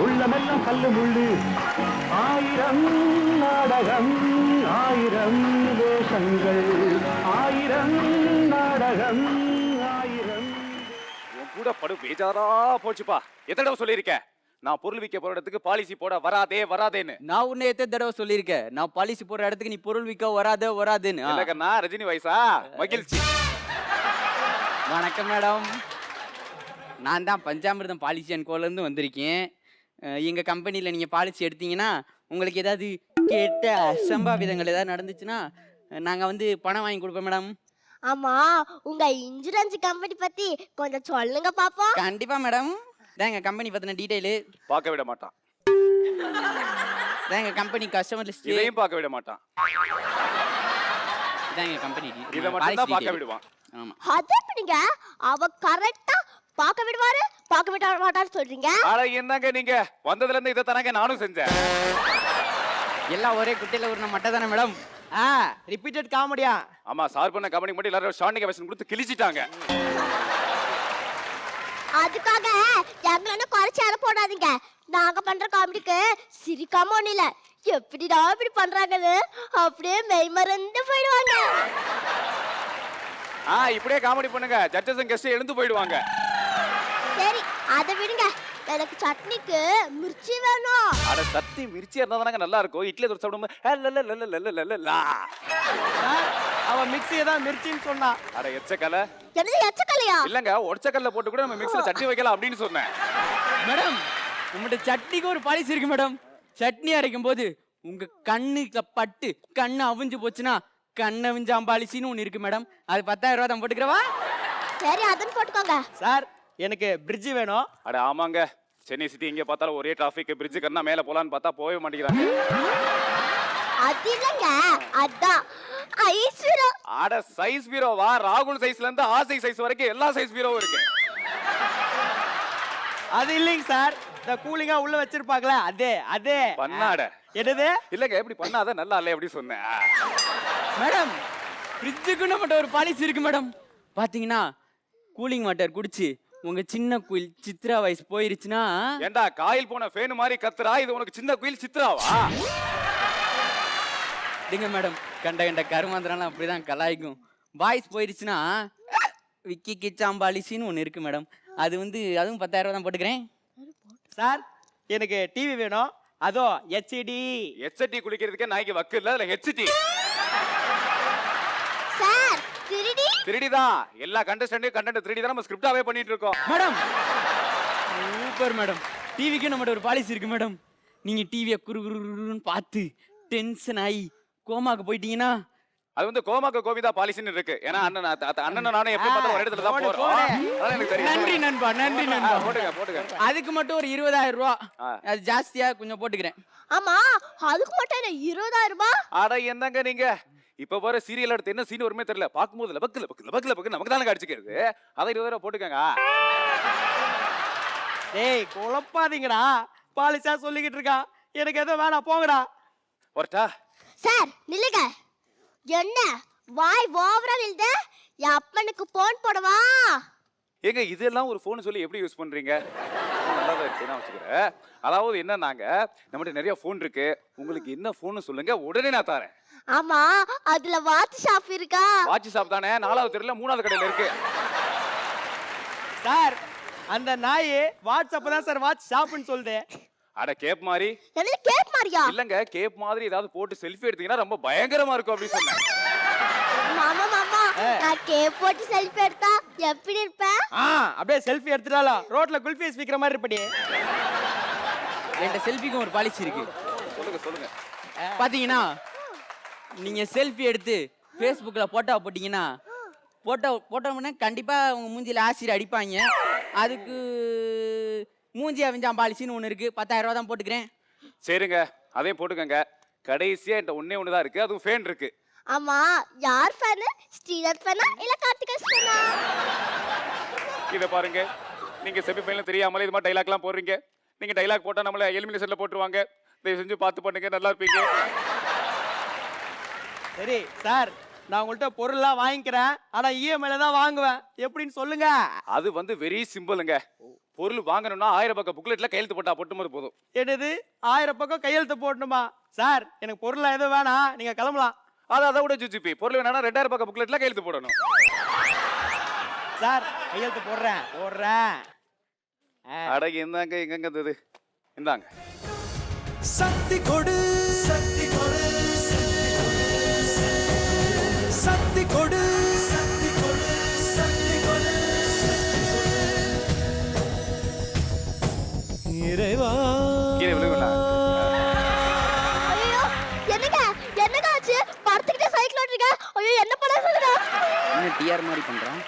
உள்ளமெல்லாம் கல்லு முள்ளு. 1000 நாடகம் 1000 வேஷங்கள் 1000 நாடகம் 1000. உன் கூட படு பேஜாரா போச்சுப்பா. எத்தனை தடவை சொல்லியிருக்கேன் நான் பொருள் விற்க போற இடத்துக்கு பாலிசி போட வராதேன்னு? நான் உன்னை எத்தனை தடவை சொல்லியிருக்கேன், நான் பாலிசி போற இடத்துக்கு நீ பொருள் விற்க வராதுன்னு. இல்லக்கண்ணா, ரஜினி வயசா? மகிழ்ச்சி. வணக்கம் மேடம், நான் தான் பஞ்சாமிர்தம் பாலிசி அண்ட் கோலேருந்து வந்திருக்கேன். எங்கள் கம்பெனியில் நீங்கள் பாலிசி எடுத்தீங்கன்னா உங்களுக்கு ஏதாவது கேட்ட அசம்பாவிதங்கள் ஏதாவது நடந்துச்சுன்னா நாங்கள் வந்து பணம் வாங்கி கொடுப்போம் மேடம். ஆமா, உங்க இன்சூரன்ஸ் கம்பெனி பத்தி கொஞ்சம் சொல்லுங்க பாப்போம். கண்டிப்பா மேடம். இதான் எங்கள் கம்பெனி பற்றின டீட்டெயிலு. பார்க்க விட மாட்டான். இதான் எங்கள் கம்பெனி கஸ்டமர் லிஸ்ட். இதையும் பார்க்க விட மாட்டான். இதான் எங்கள் கம்பெனி. இதை மட்டும் தான் பார்க்க விடுவான். ஆமாம். அது எப்படிங்க அவ கரெக்டா பார்க்க விடுவாரு பார்க்க விட மாட்டான்னு சொல்றீங்க? அட என்னங்க நீங்க வந்ததுல இருந்து இதை தானங்க நானும் செஞ்சேன். எல்லாம் ஒரே குட்டையில ஒரு மட்டை தானே மேடம்? ரிப்பீட்டட் காமெடியா? ஆமா, சார் பண்ண காமெடி மட்டும் எல்லாரும் ஸ்டாண்டிங் வெர்ஷன் கொடுத்து கிழிச்சிட்டாங்க. அதுக்காக எங்களை குறைச்சி அதை போடாதீங்க. நாங்க பண்ற காமெடிக்கு சிரிக்காம ஒண்ணு இல்ல, எப்படிடா இப்படி பண்றாங்கன்னு அப்படியே மெய்மறந்து போயிடுவாங்க. இப்படியே காமெடி பண்ணுங்க, ஜட்ஜஸ் கெஸ்ட் எழுந்து போயிடுவாங்க. சரி அதை விடுங்க, எனக்கு சட்னிக்கு மிர்ச்சி வேணும். அட சட்னி மிர்ச்சி இருந்தா தானங்க நல்லா இருக்கும். இட்லி தோசை சாப்பிடும்போது அவன் மிக்ஸியை தான் மிர்ச்சின்னு சொன்னா. அட எச்சக்கலை. என்னது எச்சக்கலையா? இல்லங்க, ஒடச்சக்கல்ல போட்டு கூட நம்ம மிக்ஸில சட்னி வைக்கலாம் அப்படின்னு சொன்னேன். மேடம் உங்கள்கிட்ட சட்னிக்கு ஒரு பாலிசி இருக்கு மேடம். சட்னி அரைக்கும் போது உங்க கண்ணுக்கு பட்டு கண்ணு அவிஞ்சு போச்சுன்னா கண்ணை அவிஞ்சாம் பாலிசின்னு ஒன்று இருக்கு மேடம். அது 10,000 ரூபா தான் போட்டுக்கிறவா? சரி அதுன்னு போட்டுக்கோங்க. சார் எனக்கு பிரிட்ஜ் வேணும். அட ஆமாங்க, சென்னை சிட்டி எங்க பார்த்தாலும் ஒரே டிராஃபிக். பிரிட்ஜ் கண்ணா மேல போலான்னு பார்த்தா போகவே மாட்டேங்கிறாங்க. அது இல்லங்க, அதான் ஐஸ் பீரோ. அட சைஸ் பீரோவா? ராகுல் சைஸ்ல இருந்து ஆசை சைஸ் வரைக்கும் எல்லா சைஸ் பீரோவும் இருக்கு. அது இல்லைங்க சார், இந்த கூலிங்கா உள்ள வச்சிருப்பாங்களே அதே அதே பண்ணாட. என்னது? இல்லங்க, எப்படி பண்ணாத நல்லா இல்ல எப்படி சொன்னேன். மேடம் ஃப்ரிட்ஜுக்குன்னு மட்டும் ஒரு பாலிசி இருக்கு மேடம். பாத்தீங்கன்னா கூலிங் வாட்டர் குடிச்சு உங்க சின்ன குயில் சித்ரா வயசு போயிருச்சுன்னா. ஏண்டா காயில் போன ஃபேன் மாதிரி கத்துறா, இது உனக்கு சின்ன குயில் சித்ராவா? இல்லைங்க மேடம், கண்ட கண்ட கருமாந்திரம் அப்படிதான் கலாய்க்கும். வாய்ஸ் போயிருச்சுன்னா விக்கி கிச்சாம் பாலிசின்னு ஒன்று இருக்கு மேடம். அது அதுவும் 10,000 ரூபா தான் போட்டுக்கிறேன். சார் எனக்கு டிவி வேணும், அதோ ஹெச்டி. ஹெச்டி குளிக்கிறதுக்கே நாய்க்கு வக்கு இல்ல, அதுல ஹெச்டி. சார் திருடி திருடிதான் எல்லா கண்டஸ்டன்ட்டையும் கண்டென்ட் திருடி தான் நம்ம ஸ்கிரிப்டாவே பண்ணிட்டு இருக்கோம். Madam super madam. டிவிக்கு நம்மகிட்ட ஒரு பாலிசி இருக்கு மேடம். நீங்க டிவியை குறுன்னு பார்த்து டென்ஷன் ஆகி கோமாக்கு போயிட்டீங்கன்னா அது கோமாக்கு கோவிந்தா பாலிசின்னு இருக்கு. ஏன்னா அண்ணன் நானும் எப்படி பார்த்தாலும் ஒரு இடத்துல தான் போறோம். அதான் எனக்கு தெரியும். நன்றி நண்பா, நன்றி நண்பா. போட்டுங்க. அதுக்கு மட்டும் ஒரு 20,000 ரூபா, அது ஜாஸ்தியா கொஞ்சம் போட்டுக்கிறேன். ஆமா அதுக்கு மட்டும் 20,000 ரூபாய்? அட என்னங்க நீங்க, இப்ப வர சீரியல் எடுத்து என்ன சீன் வருமே தெரியல, பாக்கும்போது லபக்கு நமக்கு தானே அடிச்சுக்கிறது. அதை 20,000 ரூபா போட்டுக்கங்க. ஏய் குழப்பாதீங்கடா, பாலிசா சொல்லிக்கிட்டு இருக்கா. எனக்கு எதுவும் வேணாம், போங்கடா. வரட்டா? சார் நில்லுங்க. என்ன வாய் ஓவரா விழுது? என் அப்பனுக்கு போன் போடவா? ஏங்க இதெல்லாம் ஒரு போன் சொல்லி எப்படி யூஸ் பண்றீங்க? நல்லா தான் இருக்கு, நான் வச்சுக்கிறேன். அதாவது என்னன்னாங்க, நம்மகிட்ட நிறைய போன் இருக்கு, உங்களுக்கு என்ன போன் சொல்லுங்க, உடனே நான் தரேன். ஆமா அதுல வாட்ச் ஷாப் இருக்கா? வாட்ச் ஷாப் தானே, 4வது தெருல 3வது கடையில இருக்கு. சார் அந்த நாய் வாட்ஸ்அப் தான் சார் வாட்ச் ஷாப்னு சொல்லுது. அட கேப் மாதிரி. என்னது கேப் மாதிரியா? இல்லங்க, கேப் மாதிரி ஏதாவது போட்டு செல்ஃபி எடுத்தீங்கன்னா ரொம்ப பயங்கரமா இருக்கும் அப்படி சொன்னேன். மாமா நான் கேப் போட்டு செல்ஃபி எடுத்தா எப்படி இருப்பேன்? அப்படியே செல்ஃபி எடுத்துட்டாலும் ரோட்ல குல்ஃபி ஸ்பீக்கர் மாதிரி இருப்படி. என்கிட்ட செல்ஃபிக்கும் ஒரு பாலிசி இருக்கு. சொல்லுங்க. பாத்தீங்கன்னா நீங்க செல்ஃபி எடுத்து ஃபேஸ்புக்கில் போட்டோ போட்டீங்கன்னா போட்டோம்னா கண்டிப்பா உங்க மூஞ்சில ஆசிட் அடிப்பாங்க. அதுக்கு மூஞ்சி அவிஞ்சாம் பாலிசின்னு ஒன்று இருக்கு, 10,000 ரூபா தான் போட்டுக்கிறேன். சரிங்க, அதையும் போட்டுக்கங்க. கடைசியா என்கிட்ட ஒண்ணே தான் இருக்கு, அதுவும் ஃபேன் இருக்கு. ஆமா யார் ஃபேன்? ஸ்ரீநாத் ஃபேனா இல்ல கார்த்திகேயன் ஃபேனா? இத பாருங்க, நீங்க செமி ஃபைனல் தெரியாமலே இது மாதிரி டைலாக்லாம் போடுறீங்க. நீங்க டைலாக் போட்டா நம்மள எலிமினேஷன்ல போட்டுருவாங்க. தயவு செஞ்சு பார்த்து பண்ணுங்க, நல்லா இருப்பீங்க. சரி சார், நான் உங்கள்கிட்ட பொருள்லாம் வாங்கிக்கிறேன், ஆனா இஎம்ஐல தான் வாங்குவேன். எப்படின்னு சொல்லுங்க. அது வெரி சிம்பிளுங்க. பொருள் வாங்கணும்னா 1000 பக்கம் புக்லெட்ல கையெழுத்து போட்டா போட்டும்போது போதும். என்னது 1000 பக்கம் கையெழுத்து போடணுமா? சார் எனக்கு பொருள் எதுவும் வேணாம், நீங்க கிளம்பலாம். அதை விட ஜிஜிபி பொருள் வேணா 2000 பக்கம் புக்லெட்ல கையெழுத்து போடணும். சார் கையெழுத்து போடுறேன். அட என்னங்க எங்கங்க இது? இந்தாங்க. சக்தி கொடு சக்தி கொடு சக்தி கொடு சக்தி கொடு சக்தி கொடு இறைவா. கீழே விழுங்களா? ஐயோ என்னங்க ஆச்சு? படுத்துக்கிட்டே சைக்கிள் ஓட்டுறீங்க. ஐயோ என்ன பண்ண சொல்லுங்க. இன்னும் டிஆர் மாதிரி பண்றான்.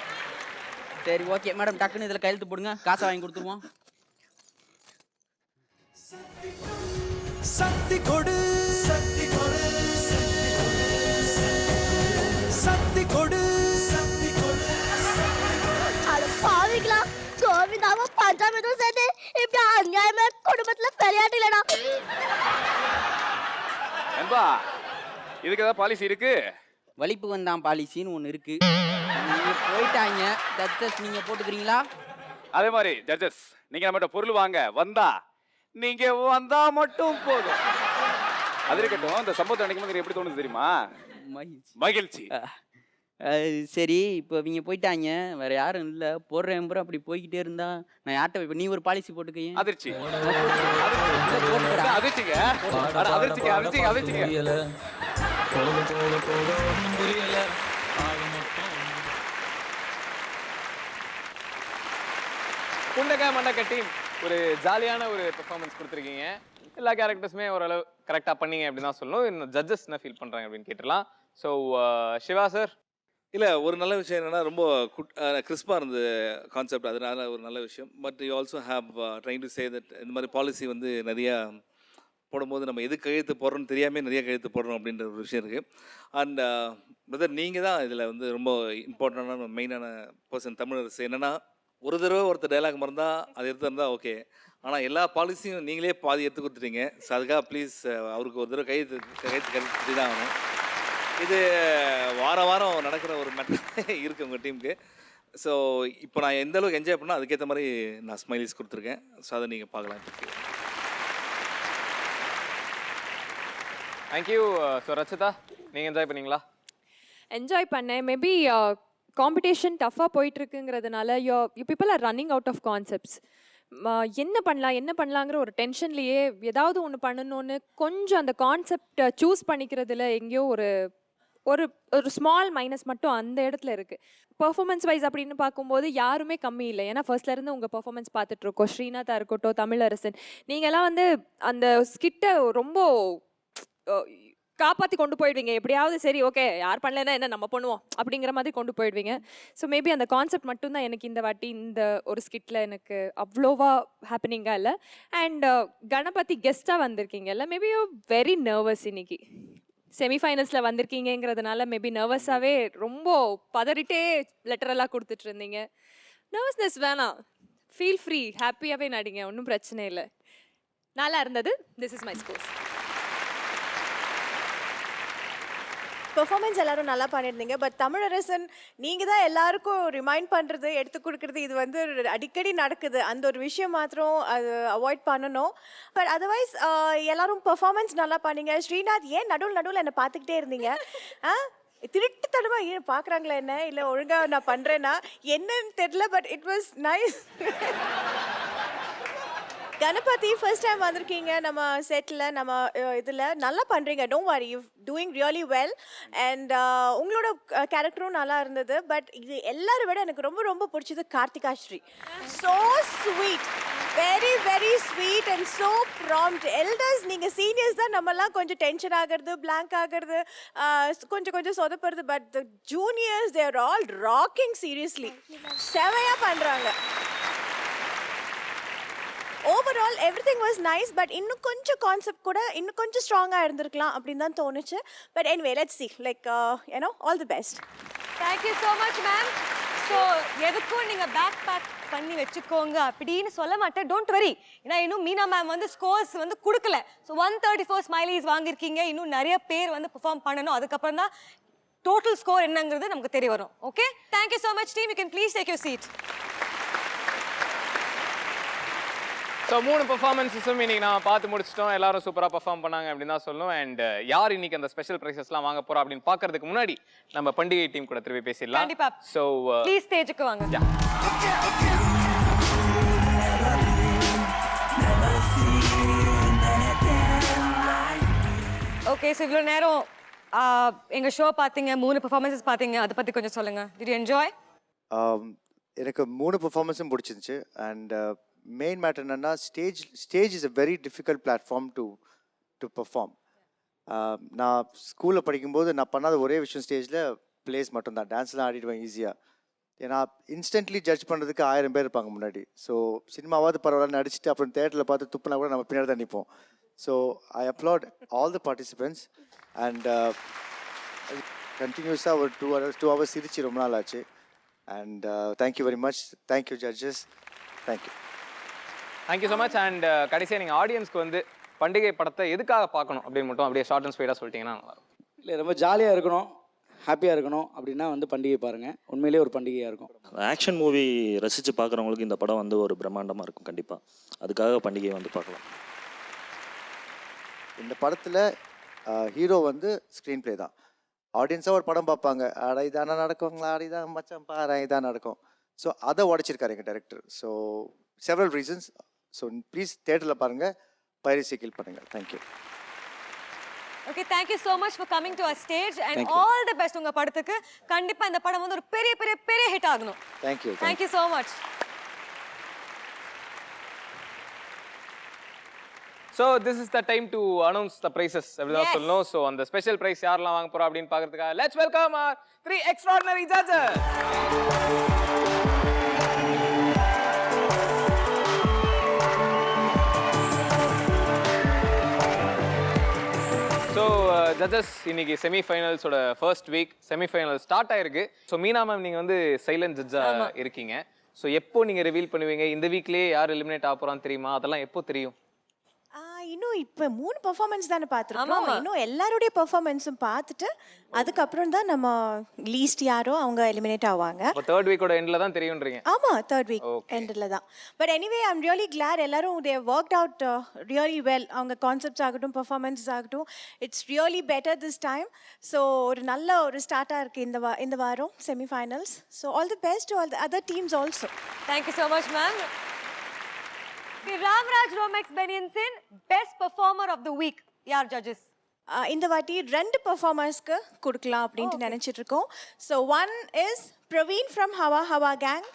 சரி ஓகே மேடம், டக்குன்னு இதில் கையெழுத்து போடுங்க, காசை வாங்கி கொடுத்துருவோம். சக்தி கொடு சக்தி கொடு சக்தி கொடு சக்தி கொடு. அட பாவிங்களா, கோவிந்தாவும் பஞ்சாமிர்தம் சேர்ந்து இப்படி அநியாயமா குடும்பத்துல விளையாட்டுலடா. என்பா இதுக்கு ஏதாவது பாலிசி இருக்கு? வலிப்பு வந்தான் பாலிசின்னு ஒன்று இருக்கு. நீங்க போயிட்டாங்க, தத்தஸ் நீங்க போட்டுக்கிறீங்களா? அதே மாதிரி ஜட்ஜஸ் நீங்க நம்மகிட்ட பொருள் வாங்க நீங்க வந்தா மட்டும் போதும். அது இருக்கட்டும், இந்த சம்பவத்தை நினைக்கும் போது எப்படி தோணுது தெரியுமா? மகிழ்ச்சி. சரி இப்போ இவங்க போயிட்டாங்க, வேற யாரும் இல்லை, போடுற எம்பரம் அப்படி போய்கிட்டே இருந்தா நான் யார்கிட்ட இப்போ நீ ஒரு பாலிசி போட்டுக்கையும். அதிர்ச்சி அதிர்ச்சிங்க அதிர்ச்சிங்க அதிர்ச்சிங்க அதிர்ச்சிங்க. குண்டக மண்டக டீம் ஒரு ஜாலியான ஒரு பெர்ஃபார்மன்ஸ் கொடுத்துருக்கீங்க. எல்லா கேரக்டர்ஸுமே ஓரளவு கரெக்டாக பண்ணீங்க அப்படின்னு தான் சொல்லணும். இன்னும் ஜட்ஜஸ் என்ன ஃபீல் பண்ணுறாங்க அப்படின்னு கேட்டுடலாம். So Siva sir. இல்லை, ஒரு நல்ல விஷயம் என்னென்னா ரொம்ப கிறிஸ்பாக இருந்தது கான்செப்ட், அதனால ஒரு நல்ல விஷயம். But you also have trying to say that இந்த மாதிரி பாலிசி வந்து நிறையா போடும்போது நம்ம எது கழுத்து போடுறோன்னு தெரியாமல் நிறைய கழுத்து போடுறோம் அப்படின்ற ஒரு விஷயம் இருக்குது. அண்ட் பிரதர் நீங்கள் தான் இதில் வந்து ரொம்ப இம்பார்ட்டண்டான மெயினான பர்சன். தமிழரசு என்னென்னா ஒரு தடவை ஒருத்தர் டைலாக் மறந்தால் அது எடுத்து இருந்தால் ஓகே, ஆனால் எல்லா பாலிசியும் நீங்களே பாதி எடுத்து கொடுத்துட்டீங்க. ஸோ அதுக்காக ப்ளீஸ் அவருக்கு ஒரு தடவை கைத்து தான் ஆகணும். இது வாரம் நடக்கிற ஒரு மேட்டர் இருக்குது உங்கள் டீமுக்கு. ஸோ இப்போ நான் எந்த அளவுக்கு என்ஜாய் பண்ணால் அதுக்கேற்ற மாதிரி நான் ஸ்மைலிஸ் கொடுத்துருக்கேன். ஸோ அதை நீங்கள் பார்க்கலாம். தேங்க்யூ. ஸோ ரச்சிதா, நீங்கள் என்ஜாய் பண்ணீங்களா? என்ஜாய் பண்ணேன். மேபி காம்படிஷன் டஃப்பாக போயிட்டுருக்குங்கிறதுனால you people are running out of concepts. என்ன பண்ணலாங்கிற ஒரு டென்ஷன்லேயே ஏதாவது ஒன்று பண்ணணும்னு கொஞ்சம் அந்த கான்செப்டை சூஸ் பண்ணிக்கிறதுல எங்கேயோ ஒரு ஒரு ஒரு ஸ்மால் மைனஸ் மட்டும் அந்த இடத்துல இருக்குது. பர்ஃபார்மன்ஸ் வைஸ் அப்படின்னு பார்க்கும்போது யாருமே கம்மி இல்லை. ஏன்னா ஃபர்ஸ்ட்லேருந்து உங்கள் பர்ஃபார்மன்ஸ் பார்த்துட்ருக்கோம். ஸ்ரீநாத்தா இருக்கட்டும், தமிழரசன், நீங்கள்லாம் வந்து அந்த ஸ்கிட்டை ரொம்ப காப்பாற்றி கொண்டு போயிடுவீங்க. எப்படியாவது சரி ஓகே யார் பண்ணலன்னா என்ன நம்ம பண்ணுவோம் அப்படிங்கிற மாதிரி கொண்டு போயிடுவீங்க. ஸோ மேபி அந்த கான்செப்ட் மட்டும்தான் எனக்கு இந்த வாட்டி இந்த ஒரு ஸ்கிட்டில் எனக்கு அவ்வளோவா ஹாப்பனிங்காக இல்லை. அண்ட் கணபதி கெஸ்ட்டாக வந்திருக்கீங்கல்ல, மேபி யூ வெரி நர்வஸ். இன்னைக்கு செமிஃபைனல்ஸில் வந்திருக்கீங்கிறதுனால மேபி நர்வஸாகவே ரொம்ப பதறிட்டே லெட்டரெல்லாம் கொடுத்துட்டு இருந்தீங்க. நர்வஸ்னஸ் வேணாம், ஃபீல் ஃப்ரீ, ஹாப்பியாகவே நடிங்க, ஒன்றும் பிரச்சனை இல்லை. நல்லா இருந்தது. This is my scores. Performance எல்லாரும் நல்லா பண்ணியிருந்தீங்க. பட் தமிழரசன் நீங்கள் தான் எல்லாருக்கும் ரிமைண்ட் பண்ணுறது, எடுத்து கொடுக்குறது, இது வந்து அடிக்கடி நடக்குது. அந்த ஒரு விஷயம் மாத்திரம் அது அவாய்ட் பண்ணணும். பட் அதர்வைஸ் எல்லாரும் பெர்ஃபார்மன்ஸ் நல்லா பண்ணீங்க. ஸ்ரீநாத் ஏன் நடுவில் என்னை பார்த்துக்கிட்டே இருந்தீங்க? திருட்டு தடவை ஏன் பார்க்குறாங்களா என்ன, இல்லை ஒழுங்காக நான் பண்ணுறேன்னா என்னன்னு தெரியல. But it was nice. Ganapathi first time வந்திருக்கீங்க நம்ம செட்டில், நம்ம இதில் நல்லா பண்ணுறீங்க. Don't worry, you doing really well. And உங்களோட கேரக்டரும் நல்லா இருந்தது. பட் இது எல்லாரும் விட எனக்கு ரொம்ப ரொம்ப பிடிச்சது Karthika Shri. So sweet, very very sweet and so prompt. Elders நீங்கள் சீனியர்ஸ் தான் நம்மலாம் கொஞ்சம் டென்ஷன் ஆகிறது, பிளாங்க் ஆகிறது, கொஞ்சம் சொதப்படுறது. But the juniors they are all rocking. Seriously செவையாக பண்ணுறாங்க. Overall everything was nice. But இன்னும் கொஞ்சம் கான்செப்ட் கூட இன்னும் கொஞ்சம் ஸ்ட்ராங்காக இருந்திருக்கலாம் அப்படின்னு தான் தோணுச்சு. But anyway let's see, like all the best. Thank you so much ma'am. So எதுக்கும் நீங்கள் பேக் பண்ணி வச்சுக்கோங்க அப்படின்னு சொல்ல மாட்டேன். டோன்ட் வரி, ஏன்னா இன்னும் மீனா மேம் வந்து ஸ்கோர்ஸ் வந்து கொடுக்கல. ஸோ 134 ஸ்மைலிஸ் வாங்கியிருக்கீங்க. இன்னும் நிறைய பேர் வந்து பெர்ஃபார்ம் பண்ணணும். அதுக்கப்புறம் தான் டோட்டல் ஸ்கோர் என்னங்கிறது நமக்கு தெரிய வரும். Okay, thank you so much team. You can please take your seat. So 3 பெர்ஃபார்மன்ஸஸும் இன்னைக்கு நான் பார்த்து முடிச்சிட்டோம். எல்லாரும் சூப்பராக பெர்ஃபார்ம் பண்ணாங்க அப்படின்னு தான் சொல்லணும். அண்ட் யார் இன்னைக்கு அந்த ஸ்பெஷல் ப்ரைஸஸ்லாம் வாங்க போறோம் அப்படின்னு பார்க்கறதுக்கு முன்னாடி நம்ம பண்டிகை டீம் கூட திருப்பி பேசிடலாம். கண்டிப்பா. ஸோ ப்ளீஸ் ஸ்டேஜுக்கு வாங்க. ஓகே, ஸோ இவ்வளோ நேரம் எங்கள் ஷோ பார்த்தீங்க, 3 பெர்ஃபார்மன்ஸஸ் பார்த்தீங்க. அதை பற்றி கொஞ்சம் சொல்லுங்கள். Did you enjoy? எனக்கு 3 பெர்ஃபார்மன்ஸும் பிடிச்சிருந்துச்சு. அண்ட் மெயின் மேட்டர் என்னென்னா stage is a very difficult platform to perform. நான் ஸ்கூலில் படிக்கும்போது நான் பண்ணாத ஒரே விஷயம் ஸ்டேஜில் பிளேஸ் மட்டும்தான். டான்ஸ்லாம் ஆடிடுவேன் ஈஸியாக. ஏன்னா இன்ஸ்டன்ட்லி ஜட்ஜ் பண்ணுறதுக்கு 1000 பேர் இருப்பாங்க முன்னாடி. ஸோ சினிமாவாவது பரவாயில்ல நடிச்சுட்டு அப்புறம் தேட்டரில் பார்த்து துப்புனா கூட நம்ம பின்னாடி தான் நிற்போம். So I applaud all the participants. And கண்டினியூஸாக ஒரு 2 hours சிரிச்சு ரொம்ப நாள் ஆச்சு. And thank you very much. Thank you judges. Thank you so much. And கடைசியாக நீங்கள் ஆடியன்ஸ்க்கு வந்து பண்டிகை படத்தை எதுக்காக பார்க்கணும் அப்படின்னு மட்டும் அப்படியே ஷார்ட் அண்ட் ஸ்பீடாக சொல்லிட்டீங்கன்னா நல்லா இருக்கும். இல்லை, ரொம்ப ஜாலியாக இருக்கணும், ஹாப்பியாக இருக்கணும் அப்படின்னா வந்து பண்டிகை பாருங்கள், உண்மையிலேயே ஒரு பண்டிகையாக இருக்கும். ஆக்ஷன் மூவி ரசித்து பார்க்குறவங்களுக்கு இந்த படம் வந்து ஒரு பிரம்மாண்டமாக இருக்கும் கண்டிப்பாக. அதுக்காக பண்டிகையை வந்து பார்க்கலாம். இந்த படத்தில் ஹீரோ வந்து ஸ்க்ரீன் ப்ளே தான். ஆடியன்ஸாக ஒரு படம் பார்ப்பாங்க, அட இதான நடக்குங்களா, அட இதான் மச்சான் பாரு இதான் நடக்கும். ஸோ அதை உடச்சிருக்காரு எங்கள் director. So several reasons. So please தேட்டரில் பாருங்கள், பைரசி கில் பண்ணுங்கள். Thank you. Okay, thank you so much for coming to our stage and Thank you. all the best உங்க படத்துக்கு. கண்டிப்பா இந்த படம் வந்து ஒரு பெரிய பெரிய பெரிய ஹிட் ஆகணும். Thank you. Thank you so much. So this is the time to announce the prizes. அப்படிதான் சொல்லணும். So அந்த ஸ்பெஷல் பிரைஸ் யாரெல்லாம் வாங்க போறா அப்படின்னு பார்க்கிறதுக்காக let's welcome our 3 extraordinary judges. So judges, இன்னைக்கு செமிஃபைனல்ஸோட ஃபர்ஸ்ட் வீக், செமிஃபைனல் ஸ்டார்ட் ஆயிருக்கு. ஸோ மீனா மேம், நீங்கள் வந்து சைலண்ட் ஜட்ஜாக இருக்கீங்க. ஸோ எப்போ நீங்கள் ரிவீல் பண்ணுவீங்க? இந்த வீக்லேயே யார் எலிமினேட் ஆக போகிறான்னு தெரியுமா? அதெல்லாம் எப்போ தெரியும்? இன்னும் இப்போ 3 பெர்ஃபார்மன்ஸ் தானே பார்த்துருக்கோம். இன்னும் எல்லாருடைய பெர்ஃபார்மன்ஸும் பார்த்துட்டு அதுக்கப்புறம் தான் நம்ம லீஸ்ட் யாரோ அவங்க எலிமினேட் ஆவாங்க. இப்போ தேர்ட் வீக்கோட எண்டில் தான் தெரியும்ன்றீங்க? ஆமாம், தேர்ட் வீக் எண்டில் தான். But anyway I'm really glad எல்லாரும் they work out really well. அவங்க கான்செப்ட்ஸ் ஆகட்டும், பெர்ஃபார்மன்ஸ் ஆகட்டும், it's really better this time. So ஒரு நல்ல ஒரு ஸ்டார்ட்டாக இருக்குது இந்த வாரம் semifinals. So all the best to all the other teams also. Thank you so much, ma'am. Ramraj Romex பெனியன்ஸின் best performer of the week யார் ஜட்ஜஸ்? இந்த வாட்டி 2 பெர்ஃபார்மர்ஸ்க்கு கொடுக்கலாம் அப்படின்ட்டு நினைச்சிட்டு இருக்கோம். So one is Praveen from Hava Hava gang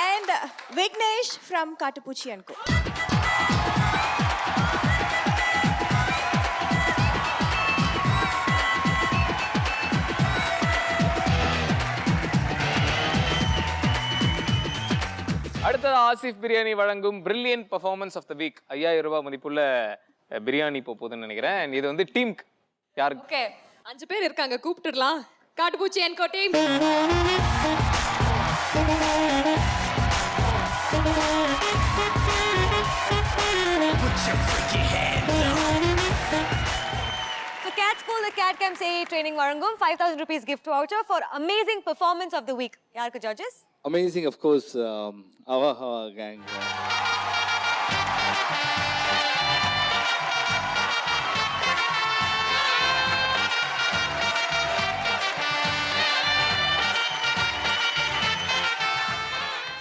and Vignesh from Kattupoochi and co. அடுத்தது ஆசிஃப் பிரியாணி வழங்கும் brilliant performance of the week. 5000 ரூபாய் மதிப்புள்ள பிரியாணி போகுதுன்னு நினைக்கிறேன். இது வந்து டீமுக்கு யாருக்கு? ஓகே, 5 பேர் இருக்காங்க, கூப்பிட்டுடலாம். Kattupoochi and co team. So Cat School, the Cat Camp CA training வழங்கும் 5000 rupees gift voucher for amazing performance of the week. யாருக்கு judges? Amazing, of course, Hava Hava gang.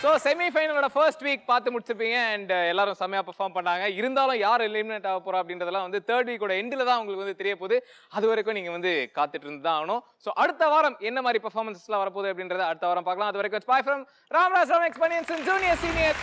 So செமிஃபைனலோட ஃபர்ஸ்ட் வீக் பார்த்து முடிச்சிருப்பீங்க and எல்லாரும் செம்மையாக perform பண்ணாங்க. இருந்தாலும் யார் எலிமினேட் ஆக போகிறா அப்படின்றதெல்லாம் வந்து தேர்ட் வீக்கோட எண்டில் தான் உங்களுக்கு வந்து தெரிய போகுது. அது வரைக்கும் நீங்கள் வந்து காத்துட்டு இருந்து தான் ஆகணும். ஸோ அடுத்த வாரம் என்ன மாதிரி பெர்ஃபார்மன்ஸ்லாம் வரப்போகுது அப்படின்றத அடுத்த வாரம் பார்க்கலாம். அது வரைக்கும் bye from Ramraj Romex banians junior senior.